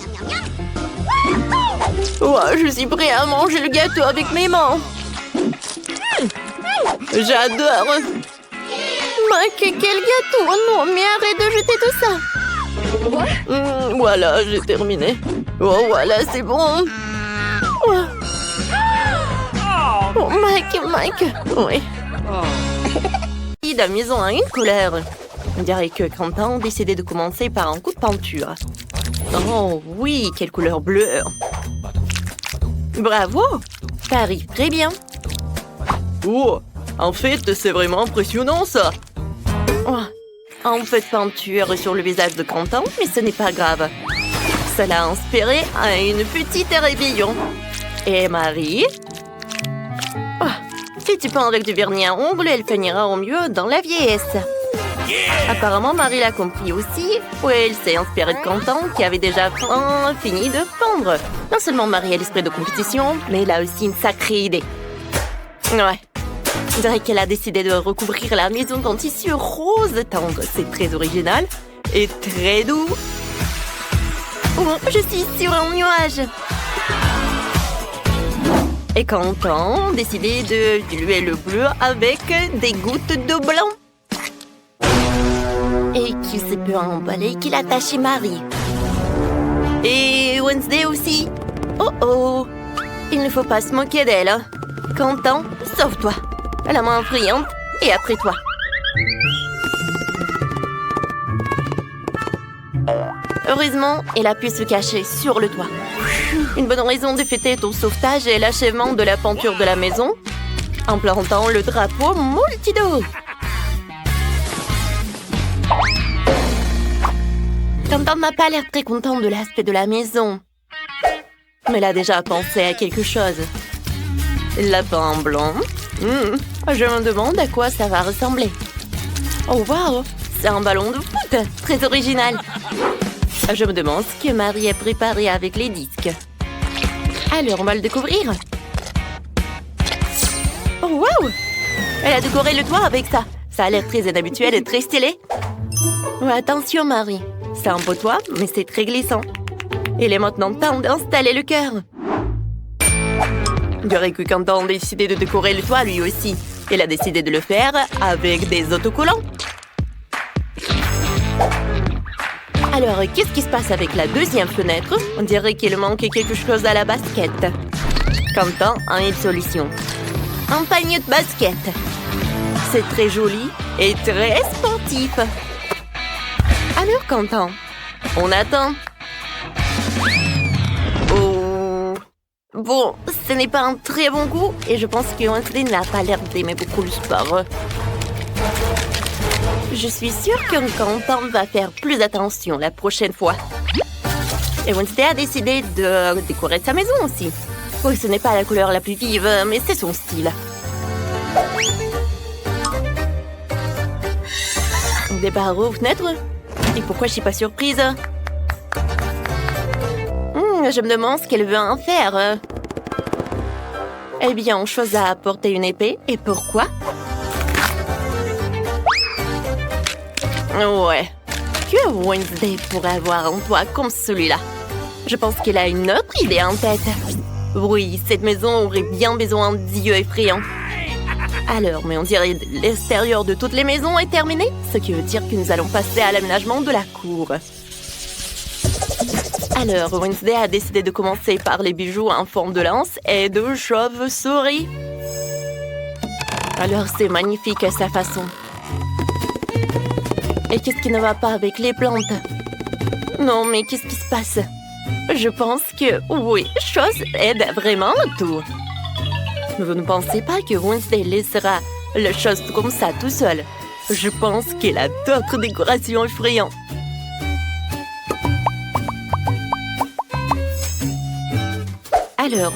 Ouais, je suis prêt à manger le gâteau avec mes mains. J'adore. Mike, quel gâteau! Oh non, mais arrête de jeter tout ça. Voilà, j'ai terminé. Oh, voilà, c'est bon. Oh, Mike. Oui. La maison a une couleur. On dirait que Quentin a décidé de commencer par un coup de peinture. Oh oui, quelle couleur bleue. Bravo, ça arrive très bien. Oh, en fait, c'est vraiment impressionnant ça. Oh, un peu de peinture sur le visage de Quentin, mais ce n'est pas grave. Ça l'a inspiré à une petite rébellion. Et Marie? Oh, si tu peins avec du vernis à ongles, elle finira au mieux dans la vieillesse. Apparemment, Marie l'a compris aussi. Oui, elle s'est inspirée de Quentin, qui avait déjà fini de peindre. Non seulement Marie a l'esprit de compétition, mais elle a aussi une sacrée idée. Ouais. On dirait qu'elle a décidé de recouvrir la maison d'un tissu rose tendre. C'est très original et très doux. Oh, je suis sur un nuage. Et Quentin a décidé de diluer le bleu avec des gouttes de blanc. Et qui se peut emballer qu'il a taché Marie. Et Wednesday aussi. Oh, il ne faut pas se moquer d'elle. Hein. Quentin, sauve-toi. La main brillante et après toi. Heureusement, elle a pu se cacher sur le toit. Une bonne raison de fêter ton sauvetage et l'achèvement de la peinture de la maison en plantant le drapeau Multido. Quentin n'a pas l'air très content de l'aspect de la maison. Mais elle a déjà pensé à quelque chose. Lapin blanc. Je me demande à quoi ça va ressembler. Oh wow, c'est un ballon de foot, très original. Je me demande ce que Marie a préparé avec les disques. Alors, on va le découvrir. Oh wow, elle a décoré le toit avec ça. Ça a l'air très inhabituel et très stylé. Oh, attention Marie, c'est un beau toit, mais c'est très glissant. Il est maintenant temps d'installer le cœur. On dirait que Quentin a décidé de décorer le toit lui aussi. Il a décidé de le faire avec des autocollants. Alors, qu'est-ce qui se passe avec la deuxième fenêtre? On dirait qu'il manque quelque chose à la basket. Quentin a une solution. Un panier de basket. C'est très joli et très sportif. Alors, Quentin, on attend. Oh. Bon, ce n'est pas un très bon goût et je pense que Wednesday n'a pas l'air d'aimer beaucoup le sport. Je suis sûre que Quentin va faire plus attention la prochaine fois. Et Wednesday a décidé de décorer sa maison aussi. Oui, ce n'est pas la couleur la plus vive, mais c'est son style. Des barreaux aux fenêtres? Et pourquoi je suis pas surprise? Je me demande ce qu'elle veut en faire. Eh bien, on choisit à apporter une épée. Et pourquoi? Ouais. Que Wednesday pourrait avoir un toit comme celui-là? Je pense qu'elle a une autre idée en tête. Oui, cette maison aurait bien besoin d'yeux effrayants. Alors, mais on dirait que l'extérieur de toutes les maisons est terminé, ce qui veut dire que nous allons passer à l'aménagement de la cour. Alors, Wednesday a décidé de commencer par les bijoux en forme de lance et de chauve-souris. Alors, c'est magnifique à sa façon. Et qu'est-ce qui ne va pas avec les plantes? Non, mais qu'est-ce qui se passe? Je pense que, oui, chose aide vraiment tout. Mais vous ne pensez pas que Wednesday laissera la chose comme ça tout seul? Je pense qu'elle a d'autres décorations effrayantes. Alors,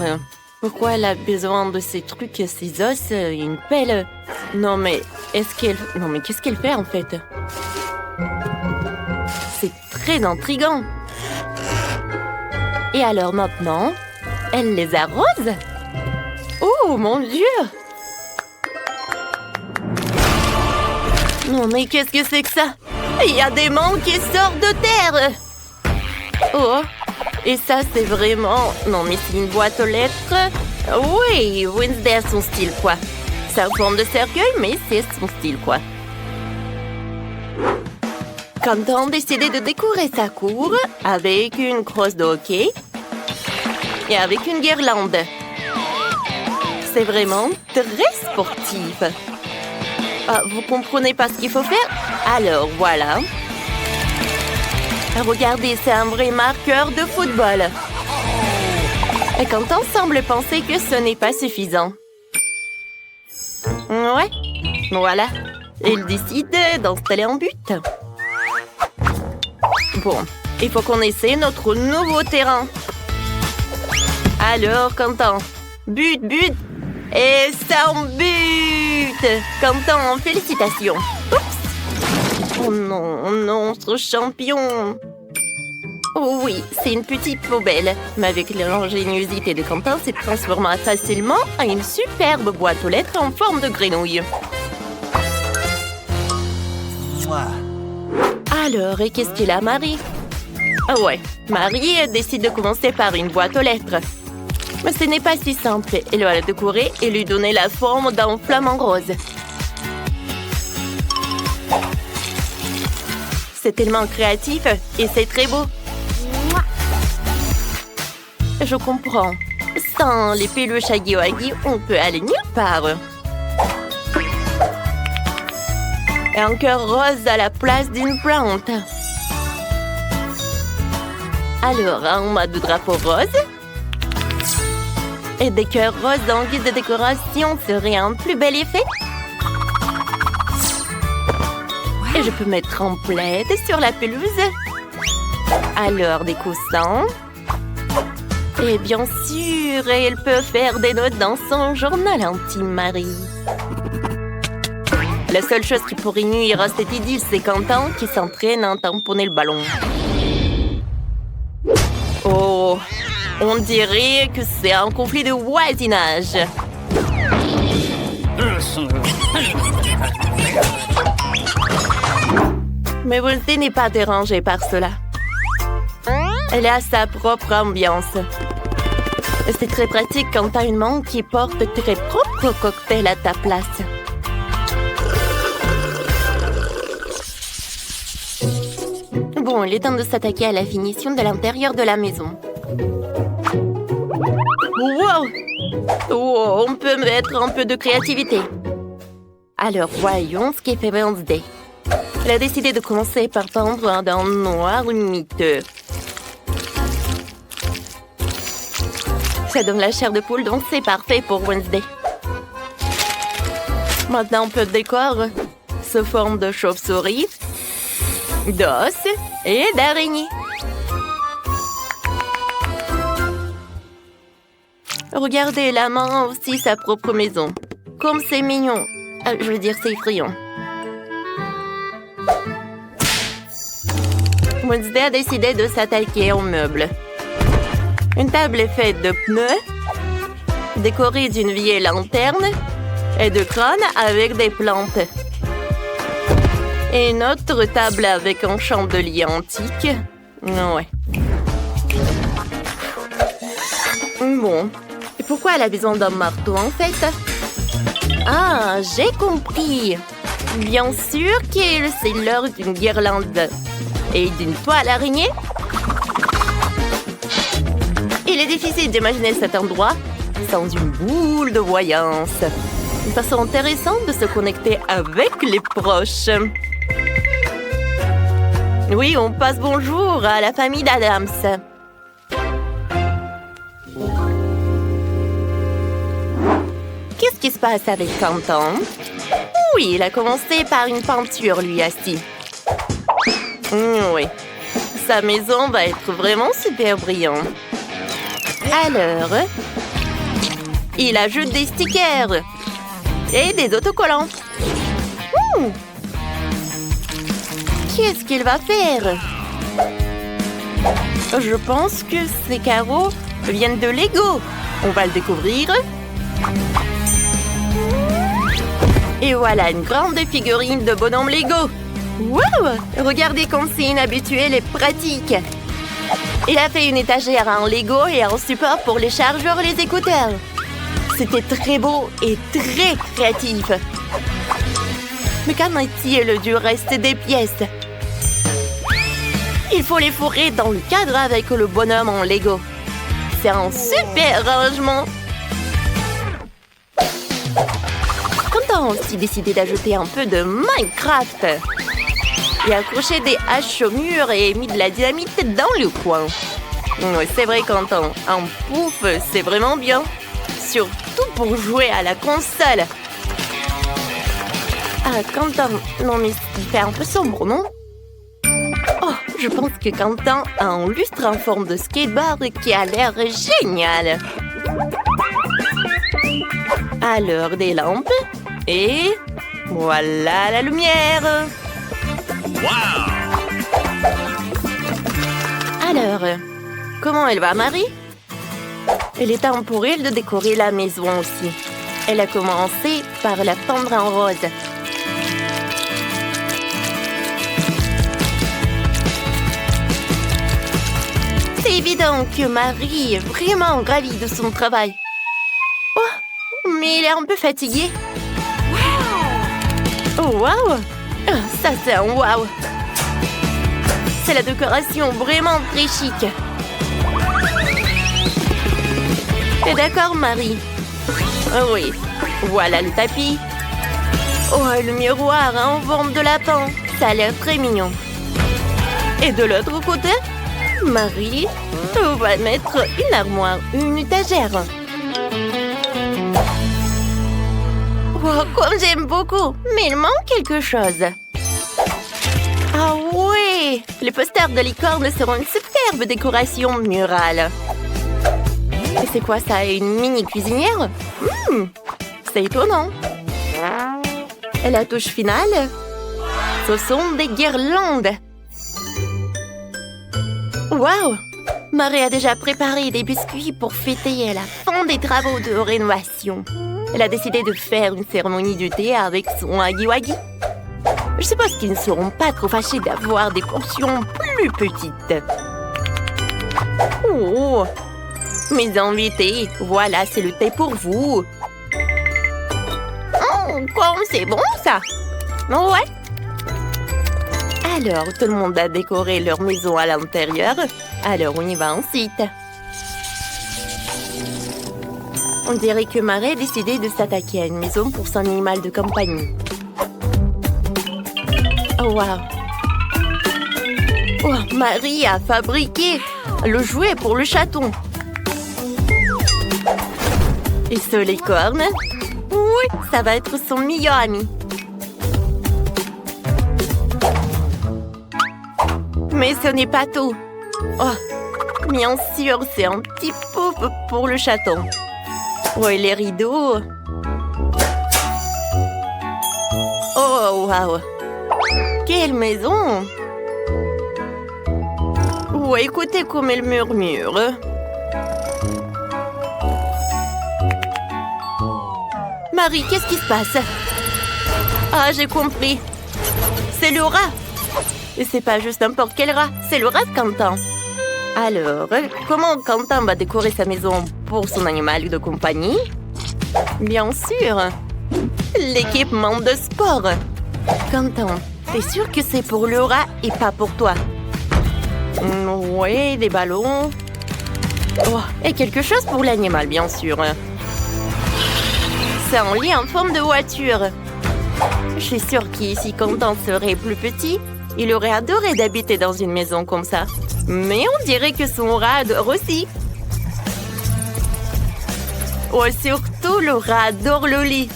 pourquoi elle a besoin de ces trucs, ces os, une pelle? Non, mais est-ce qu'elle... Non, mais qu'est-ce qu'elle fait, en fait? C'est très intriguant. Et alors maintenant, elle les arrose? Oh mon Dieu! Non mais qu'est-ce que c'est que ça? Il y a des mangues qui sortent de terre! Oh! Et ça c'est vraiment... Non mais c'est une boîte aux lettres? Oui, Wednesday a son style quoi. C'est en forme de cercueil mais c'est son style quoi. Quentin a décidé de décorer sa cour avec une crosse de hockey et avec une guirlande. C'est vraiment très sportif. Ah, vous comprenez pas ce qu'il faut faire? Alors, voilà. Regardez, c'est un vrai marqueur de football. Et Quentin semble penser que ce n'est pas suffisant. Ouais, voilà. Il décide d'installer un but. Bon, il faut qu'on essaie notre nouveau terrain. Alors, Quentin, but, et c'est un but! Quentin, félicitations. Oups! Oh non, ce champion! Oh oui, c'est une petite poubelle, mais avec l'ingéniosité de Quentin, c'est transformé facilement en une superbe boîte aux lettres en forme de grenouille. Alors, et qu'est-ce qu'il a, Marie? Ah ouais, Marie décide de commencer par une boîte aux lettres. Mais ce n'est pas si simple. Elle va la décorer et lui donner la forme d'un flamant rose. C'est tellement créatif et c'est très beau. Je comprends. Sans les peluches Huggy, on peut aller nulle part. Et un cœur rose à la place d'une plante. Alors, un mode de drapeau rose. Et des cœurs roses en guise de décoration serait un plus bel effet. Et je peux mettre en plaid sur la pelouse. Alors, des coussins. Et bien sûr, elle peut faire des notes dans son journal intime, Marie. La seule chose qui pourrait nuire à cette idylle, c'est Quentin qui s'entraîne à tamponner le ballon. Oh, on dirait que c'est un conflit de voisinage. Mais Wednesday n'est pas dérangée par cela. Elle a sa propre ambiance. C'est très pratique quand t'as une mangue qui porte tes propres cocktails à ta place. Bon, il est temps de s'attaquer à la finition de l'intérieur de la maison. Wow! Oh, on peut mettre un peu de créativité. Alors, voyons ce qu'est fait Wednesday. Elle a décidé de commencer par peindre d'un noir miteux. Ça donne la chair de poule, donc c'est parfait pour Wednesday. Maintenant, un peu de décor sous forme de chauve-souris, d'os et d'araignée. Regardez, elle a aussi sa propre maison. Comme c'est mignon. Je veux dire, c'est effrayant. Wednesday a décidé de s'attaquer aux meubles. Une table est faite de pneus, décorée d'une vieille lanterne et de crânes avec des plantes. Et une autre table avec un chandelier antique. Ouais. Bon. Et pourquoi elle a besoin d'un marteau, en fait? Ah, j'ai compris. Bien sûr que c'est l'heure d'une guirlande et d'une toile araignée. Il est difficile d'imaginer cet endroit sans une boule de voyance. Une façon intéressante de se connecter avec les proches. Oui, on passe bonjour à la famille d'Adams. Qu'est-ce qui se passe avec Quentin? Oui, il a commencé par une peinture, lui, assis. Oui, sa maison va être vraiment super brillante. Alors, il ajoute des stickers et des autocollants. Qu'est-ce qu'il va faire? Je pense que ces carreaux viennent de Lego. On va le découvrir. Et voilà une grande figurine de bonhomme Lego. Wow! Regardez comme c'est inhabituel et pratique. Il a fait une étagère en Lego et un support pour les chargeurs et les écouteurs. C'était très beau et très créatif. Mais qu'en est-il du reste des pièces? Il faut les fourrer dans le cadre avec le bonhomme en Lego. C'est un super rangement. Quentin a aussi décidé d'ajouter un peu de Minecraft. Il a accroché des haches au mur et mis de la dynamite dans le coin. Ouais, c'est vrai, Quentin. Un pouf, c'est vraiment bien. Surtout pour jouer à la console. Ah, Quentin, non mais il fait un peu sombre, non? Oh, je pense que Quentin a un lustre en forme de skateboard qui a l'air génial. Alors, des lampes. Et voilà la lumière. Wow! Alors, comment elle va, Marie? Il est temps pour elle de décorer la maison aussi. Elle a commencé par la peindre en rose. C'est évident que Marie est vraiment ravie de son travail. Oh, mais elle est un peu fatiguée. Oh, wow! Ça, c'est un wow! C'est la décoration vraiment très chic. T'es d'accord, Marie? Oh oui, voilà le tapis. Oh, le miroir en forme de lapin. Ça a l'air très mignon. Et de l'autre côté, Marie va mettre une armoire, une étagère. Oh, comme j'aime beaucoup, mais il manque quelque chose. Ah ouais, les posters de licorne seront une superbe décoration murale. Et c'est quoi ça, une mini cuisinière? C'est étonnant. Et la touche finale, ce sont des guirlandes. Waouh! Marie a déjà préparé des biscuits pour fêter la fin des travaux de rénovation. Elle a décidé de faire une cérémonie du thé avec son Huggy-Wuggy. Je suppose qu'ils ne seront pas trop fâchés d'avoir des portions plus petites. Oh! Mes invités, voilà, c'est le thé pour vous. Oh, comme c'est bon, ça! Ouais! Alors, tout le monde a décoré leur maison à l'intérieur. Alors, on y va ensuite. On dirait que Marie a décidé de s'attaquer à une maison pour son animal de compagnie. Oh, wow! Oh, Marie a fabriqué le jouet pour le chaton. Et ce licorne? Oui, ça va être son meilleur ami. Mais ce n'est pas tout. Oh, bien sûr, c'est un petit pouf pour le chaton. Oh, et les rideaux. Oh, waouh! Quelle maison! Oh, écoutez comme elle murmure. Marie, qu'est-ce qui se passe? Ah, j'ai compris. C'est le rat. Et c'est pas juste n'importe quel rat, c'est le rat de Quentin. Alors, comment Quentin va décorer sa maison pour son animal de compagnie? Bien sûr, l'équipement de sport. Quentin, t'es sûr que c'est pour le rat et pas pour toi? Oui, des ballons. Oh, et quelque chose pour l'animal, bien sûr. C'est un lit en forme de voiture. Je suis sûre que si Quentin serait plus petit, il aurait adoré d'habiter dans une maison comme ça. Mais on dirait que son rat adore aussi. Oh, surtout le rat adore le lit.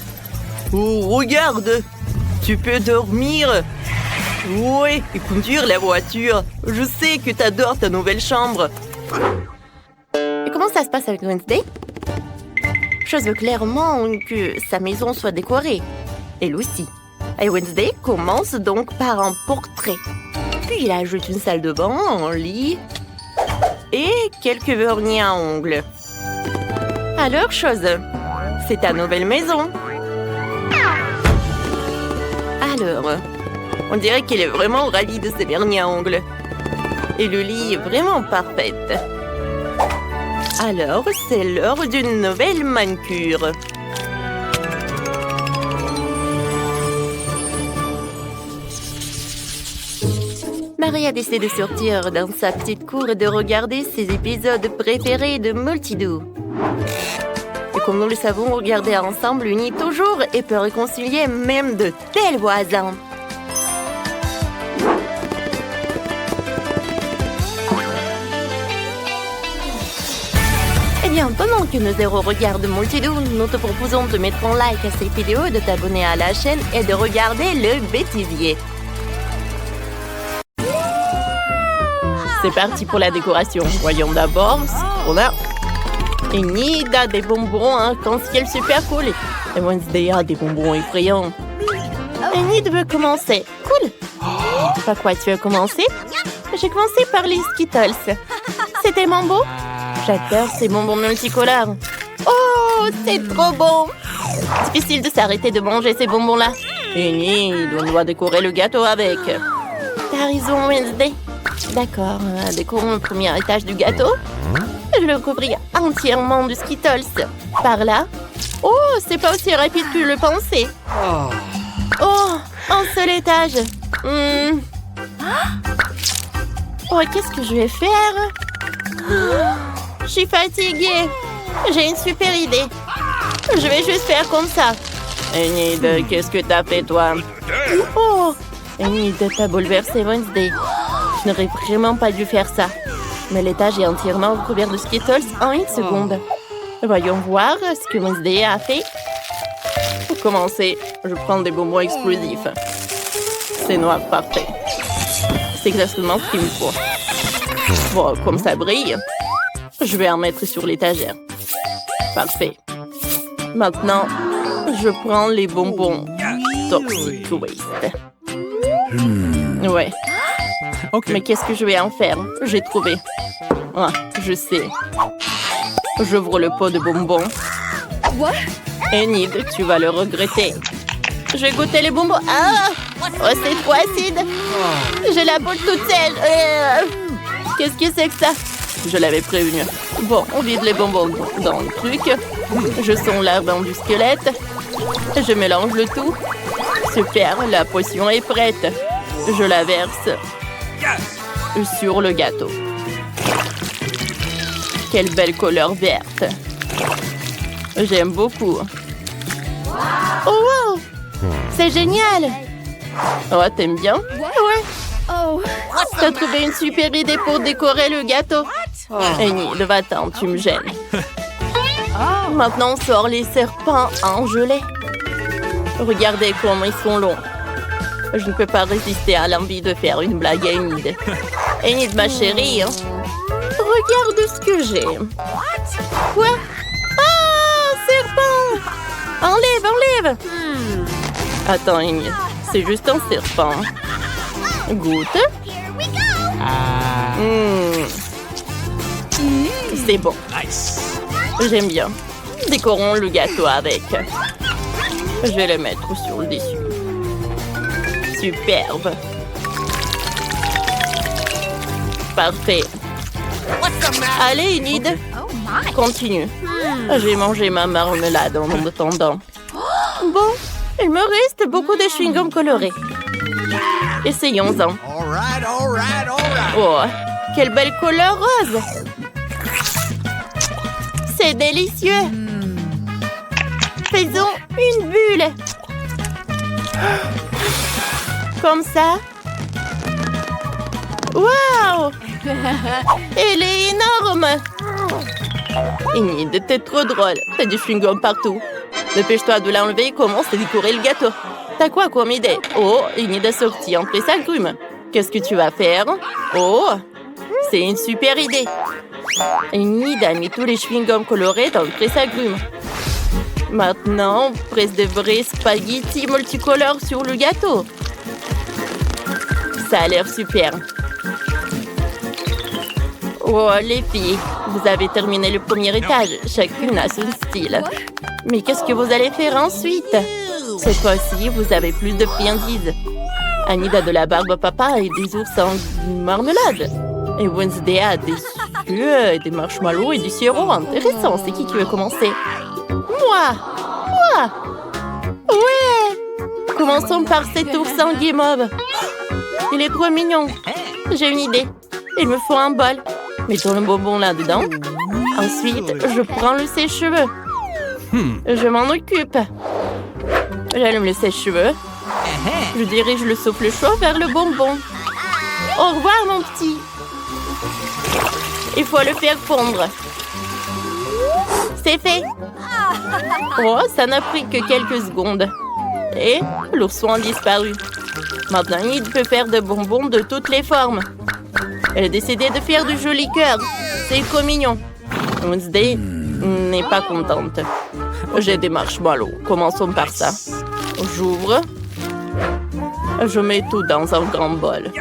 Oh, regarde! Tu peux dormir. Ouais, et conduire la voiture. Je sais que t'adores ta nouvelle chambre. Et comment ça se passe avec Wednesday? Chose veut clairement que sa maison soit décorée. Elle aussi. Et Wednesday commence donc par un portrait. Puis il ajoute une salle de bain, un lit. et quelques vernis à ongles. Alors, chose, c'est ta nouvelle maison. Alors, on dirait qu'elle est vraiment ravie de ses vernis à ongles. Et le lit est vraiment parfait. Alors, c'est l'heure d'une nouvelle manucure. Marie a décidé de sortir dans sa petite cour et de regarder ses épisodes préférés de Multidou. Et comme nous le savons, regarder ensemble unit toujours et peut réconcilier même de tels voisins. Eh bien, pendant que nos héros regardent Multidou, nous te proposons de mettre un like à cette vidéo, de t'abonner à la chaîne et de regarder le bêtisier. C'est parti pour la décoration. Voyons d'abord ce qu'on a. Enid a des bonbons arc-en-ciel super cool. Et Wednesday a des bonbons effrayants. Enid veut commencer. Cool. Par quoi tu veux commencer? J'ai commencé par les Skittles. C'était bonbons? J'adore ces bonbons multicolores. Oh, c'est trop bon. Difficile de s'arrêter de manger ces bonbons-là. Enid, on doit décorer le gâteau avec. T'as raison, Wednesday. D'accord, décorons le premier étage du gâteau. Je le couvris entièrement de Skittles. Par là. Oh, c'est pas aussi rapide que je le pensais. Oh, un seul étage. Oh, qu'est-ce que je vais faire? Je suis fatiguée. J'ai une super idée. Je vais juste faire comme ça. Enid, qu'est-ce que t'as fait, toi? Oh, Enid, t'as bouleversé Wednesday. Je n'aurais vraiment pas dû faire ça. Mais l'étage est entièrement recouvert de Skittles en une seconde. Voyons voir ce que Wednesday a fait. Pour commencer, je prends des bonbons explosifs. C'est noir, parfait. C'est exactement ce qu'il me faut. Bon, comme ça brille, je vais en mettre sur l'étagère. Parfait. Maintenant, je prends les bonbons Toxic Waste. Ouais. Okay. Mais qu'est-ce que je vais en faire? J'ai trouvé. Ah, je sais. J'ouvre le pot de bonbons. What? Enid, tu vas le regretter. Je vais goûter les bonbons. Ah! Oh, c'est trop acide. J'ai la peau toute sèche. Qu'est-ce que c'est que ça? Je l'avais prévenu. Bon, on vide les bonbons dans le truc. Je sens l'ardent du squelette. Je mélange le tout. Super, la potion est prête. Je la verse sur le gâteau. Quelle belle couleur verte. J'aime beaucoup. Oh wow! C'est génial! Oh, t'aimes bien? Ouais. Oh. T'as trouvé une super idée pour décorer le gâteau. Enid, va-t'en, tu me gênes. Maintenant, on sort les serpents en gelée. Regardez comment ils sont longs. Je ne peux pas résister à l'envie de faire une blague à Enid. Enid, ma chérie, regarde ce que j'ai. Quoi? Ah, serpent! Enlève! Attends, Enid, c'est juste un serpent. Goûte. C'est bon. J'aime bien. Décorons le gâteau avec. Je vais le mettre sur le dessus. Superbe. Parfait. Allez, Enid. Continue. J'ai mangé ma marmelade en attendant. Bon, il me reste beaucoup de chewing-gum colorés. Essayons-en. Oh, quelle belle couleur rose. C'est délicieux. Faisons une bulle. Comme ça. Waouh! Elle est énorme. Enid, t'es trop drôle. T'as du chewing-gum partout. Dépêche-toi de l'enlever et commence à décorer le gâteau. T'as quoi comme idée? Oh, Enid a sorti un presse-agrumes. Qu'est-ce que tu vas faire? Oh, c'est une super idée. Enid a mis tous les chewing-gums colorés dans le presse-agrumes. Maintenant, on presse des vrais spaghettis multicolores sur le gâteau. Ça a l'air super. Oh, les filles, vous avez terminé le premier étage. Chacune a son style. Mais qu'est-ce que vous allez faire ensuite? Cette fois-ci, vous avez plus de friandises. Enid a de la barbe papa et des ours en marmelade. Et Wednesday a des yeux, des marshmallows et du sirop. Intéressant. C'est qui veut commencer? Moi! Ouais! Commençons par cet ours en guimauve. Il est trop mignon. J'ai une idée. Il me faut un bol. Mettons le bonbon là-dedans. Ensuite, je prends le sèche-cheveux. Je m'en occupe. J'allume le sèche-cheveux. Je dirige le souffle chaud vers le bonbon. Au revoir, mon petit. Il faut le faire fondre. C'est fait. Oh, ça n'a pris que quelques secondes. Et l'ourson a disparu. Maintenant, il peut faire de bonbons de toutes les formes. Elle a décidé de faire du joli cœur. C'est trop mignon. Wednesday n'est pas contente. J'ai des marshmallows. Commençons par ça. J'ouvre. Je mets tout dans un grand bol.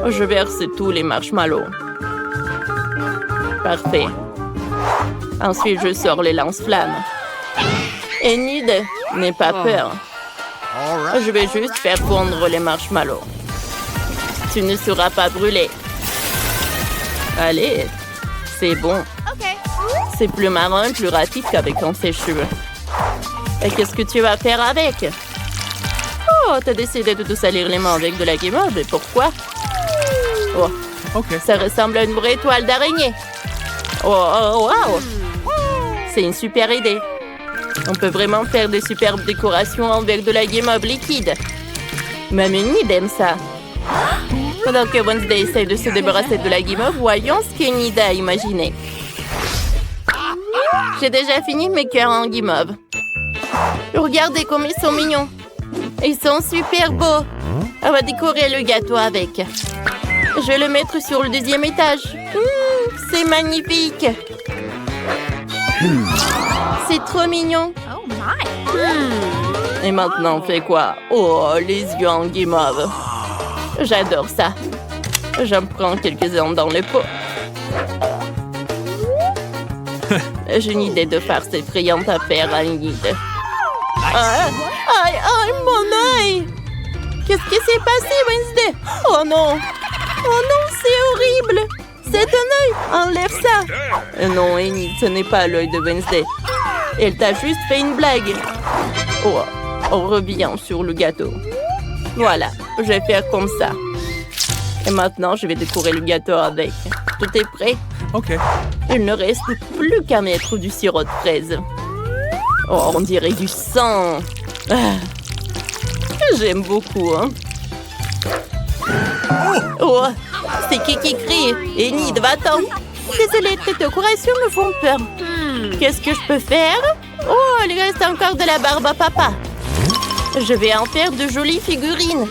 Je verse tous les marshmallows. Parfait. Ensuite, je sors les lance-flammes. Enid, n'aie pas peur. Je vais juste faire fondre les marshmallows. Tu ne seras pas brûlé. Allez, c'est bon. C'est plus marrant et plus rapide qu'avec un sèche-cheveux. Et qu'est-ce que tu vas faire avec? Oh, t'as décidé de te salir les mains avec de la guimauve. Et pourquoi? Oh, ça ressemble à une vraie toile d'araignée. Oh, wow! C'est une super idée. On peut vraiment faire de superbes décorations avec de la guimauve liquide. Même Enid aime ça. Pendant que Wednesday essaie de se débarrasser de la guimauve, voyons ce qu'Enid a imaginé. J'ai déjà fini mes cœurs en guimauve. Regardez comme ils sont mignons. Ils sont super beaux. On va décorer le gâteau avec. Je vais le mettre sur le deuxième étage. C'est magnifique. C'est trop mignon. Et maintenant, on fait quoi? Oh, les yeux en guimauve. J'adore ça. J'en prends quelques-uns dans le pot. J'ai une idée de farce effrayante à faire à Enid. Aïe, mon œil! Qu'est-ce qui s'est passé, Wednesday? Oh non, c'est horrible! C'est un œil! Enlève ça! Non, Enid, ce n'est pas l'œil de Wednesday. Elle t'a juste fait une blague. Oh, on revient sur le gâteau. Voilà, je vais faire comme ça. Et maintenant, je vais décorer le gâteau avec. Tout est prêt? OK. Il ne reste plus qu'à mettre du sirop de fraise. Oh, on dirait du sang. J'aime beaucoup, hein. Oh, c'est qui crie? Enid, va-t'en. Désolée, tes décorations me font peur. Qu'est-ce que je peux faire? Oh, il reste encore de la barbe à papa. Je vais en faire de jolies figurines.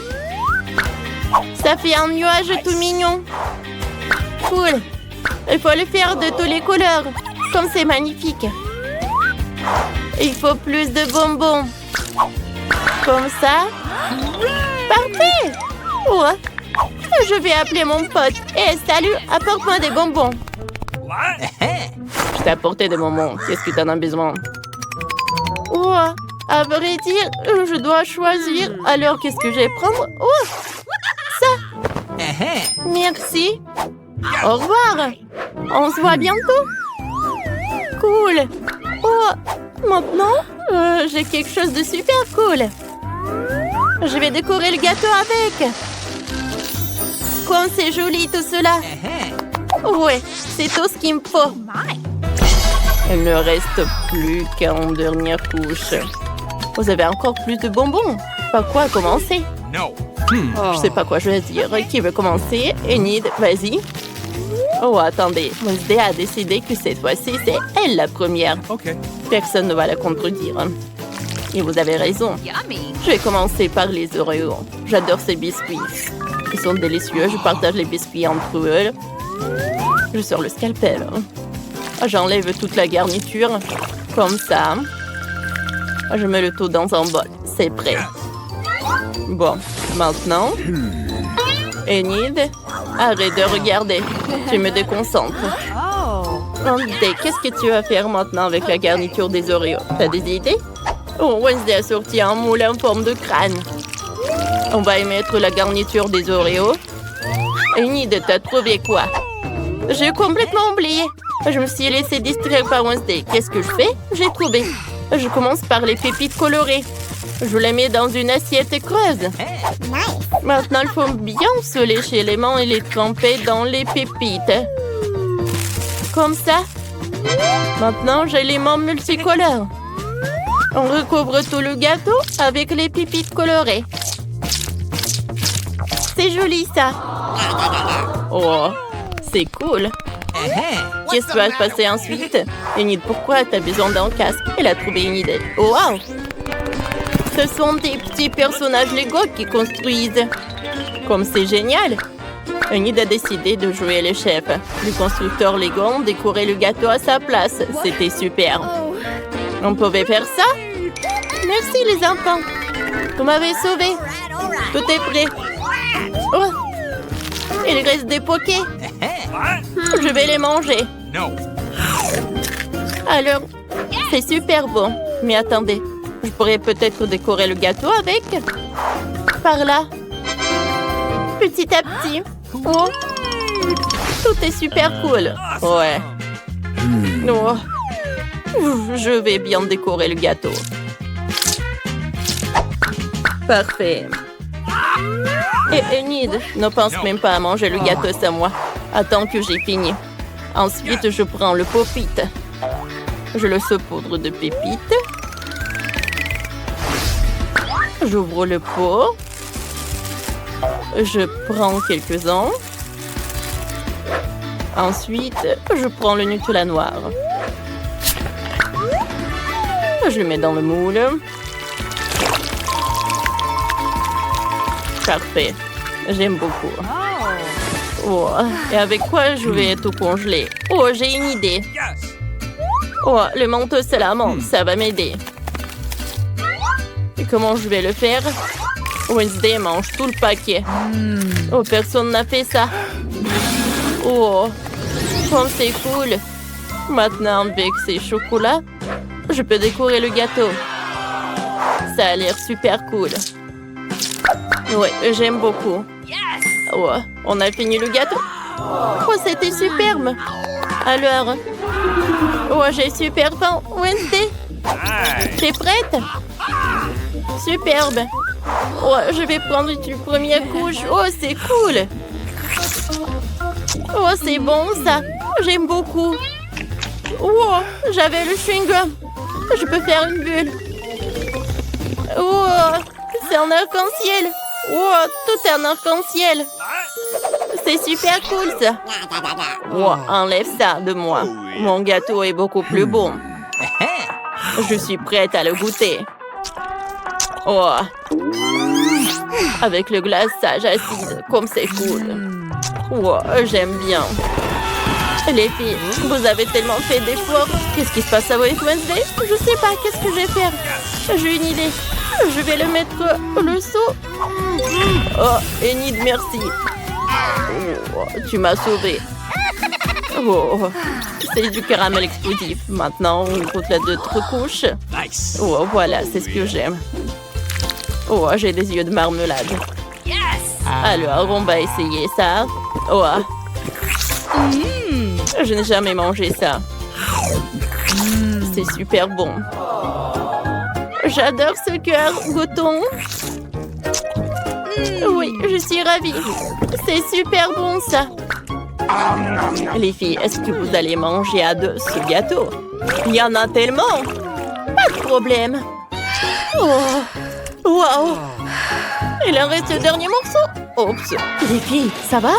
Ça fait un nuage tout mignon. Cool. Il faut le faire de toutes les couleurs. Comme c'est magnifique. Il faut plus de bonbons. Comme ça. Parfait. Ouais. Je vais appeler mon pote. Salut, apporte-moi des bonbons. Je t'ai apporté des bonbons. Qu'est-ce que t'en as besoin? Ouais. À vrai dire, je dois choisir. Alors, qu'est-ce que je vais prendre? Oh, ça. Merci. Au revoir. On se voit bientôt. Cool. Oh, maintenant, j'ai quelque chose de super cool. Je vais décorer le gâteau avec. Comme c'est joli tout cela. Ouais, c'est tout ce qu'il me faut. Il ne reste plus qu'une dernière couche. Vous avez encore plus de bonbons. Par quoi commencer? Je sais pas quoi je vais dire. Qui veut commencer? Enid, vas-y. Oh, attendez. Wednesday a décidé que cette fois-ci, c'est elle la première. Personne ne va la contredire. Et vous avez raison. Je vais commencer par les Oreos. J'adore ces biscuits. Ils sont délicieux. Je partage les biscuits entre eux. Je sors le scalpel. J'enlève toute la garniture. Comme ça. Je mets le tout dans un bol. C'est prêt. Bon, maintenant, Enid, Arrête de regarder. Tu me déconcentres. Wednesday, qu'est-ce que tu vas faire maintenant avec la garniture des Oreos? T'as des idées? Oh, Wednesday a sorti un moule en forme de crâne. On va y mettre la garniture des Oreos. Enid, t'as trouvé quoi? J'ai complètement oublié. Je me suis laissée distraire par Wednesday. Qu'est-ce que je fais? J'ai trouvé. Je commence par les pépites colorées. Je les mets dans une assiette creuse. Maintenant, il faut bien se lécher les mains et les tremper dans les pépites. Comme ça. Maintenant, j'ai les mains multicolores. On recouvre tout le gâteau avec les pépites colorées. C'est joli, ça. Oh, c'est cool. Qu'est-ce qui va se passer ensuite? Enid, pourquoi t'as besoin d'un casque? Elle a trouvé une idée. Oh, wow! Ce sont des petits personnages Lego qui construisent. Comme c'est génial! Enid a décidé de jouer le chef. Les constructeurs Lego ont décoré le gâteau à sa place. C'était super. On pouvait faire ça? Merci les enfants. Vous m'avez sauvé. Tout est prêt. Oh! Il reste des poquets. Je vais les manger. Alors, c'est super bon. Mais attendez, je pourrais peut-être décorer le gâteau avec. Par là. Petit à petit. Oh. Tout est super cool. Ouais. Oh. Je vais bien décorer le gâteau. Parfait. Et Enid, ne pense même pas à manger le gâteau sans moi. Attends que j'ai fini. Ensuite, je prends le pop-it. Je le saupoudre de pépites. J'ouvre le pot. Je prends quelques-uns. Ensuite, je prends le Nutella noir. Je le mets dans le moule. Parfait. J'aime beaucoup. Oh, et avec quoi je vais tout congeler? Oh, j'ai une idée. Oh, le manteau salamandre, ça va m'aider. Et comment je vais le faire? Wednesday mange tout le paquet. Oh, personne n'a fait ça. Oh, comme c'est cool. Maintenant, avec ces chocolats, je peux décorer le gâteau. Ça a l'air super cool. Oui, j'aime beaucoup. Oh, on a fini le gâteau. Oh, c'était superbe. Alors, oh, j'ai super faim. Wednesday, t'es prête? Superbe. Oh, je vais prendre une première couche. Oh, c'est cool. Oh, c'est bon ça. J'aime beaucoup. Oh, j'avais le chewing-gum. Je peux faire une bulle. Oh, c'est un arc-en-ciel. Oh, tout est un arc-en-ciel. C'est super cool ça. Oh, enlève ça de moi. Mon gâteau est beaucoup plus bon. Je suis prête à le goûter. Oh. Avec le glaçage acide, comme c'est cool. Oh, j'aime bien. Les filles, vous avez tellement fait d'efforts. Qu'est-ce qui se passe à Wednesday? Je sais pas, qu'est-ce que je vais faire? J'ai une idée. Je vais le mettre le seau. Oh, Enid, merci. Oh, tu m'as sauvée. Oh, c'est du caramel explosif. Maintenant, on goûte la d'autres couches. Oh, voilà, c'est ce que j'aime. Oh, j'ai des yeux de marmelade. Alors, on va essayer ça. Oh, je n'ai jamais mangé ça. C'est super bon. J'adore ce cœur. Goûtons. Oui, je suis ravie. C'est super bon, ça. Les filles, est-ce que vous allez manger à deux ce gâteau? Il y en a tellement. Pas de problème. Oh, wow. Il en reste le dernier morceau. Oups. Les filles, ça va?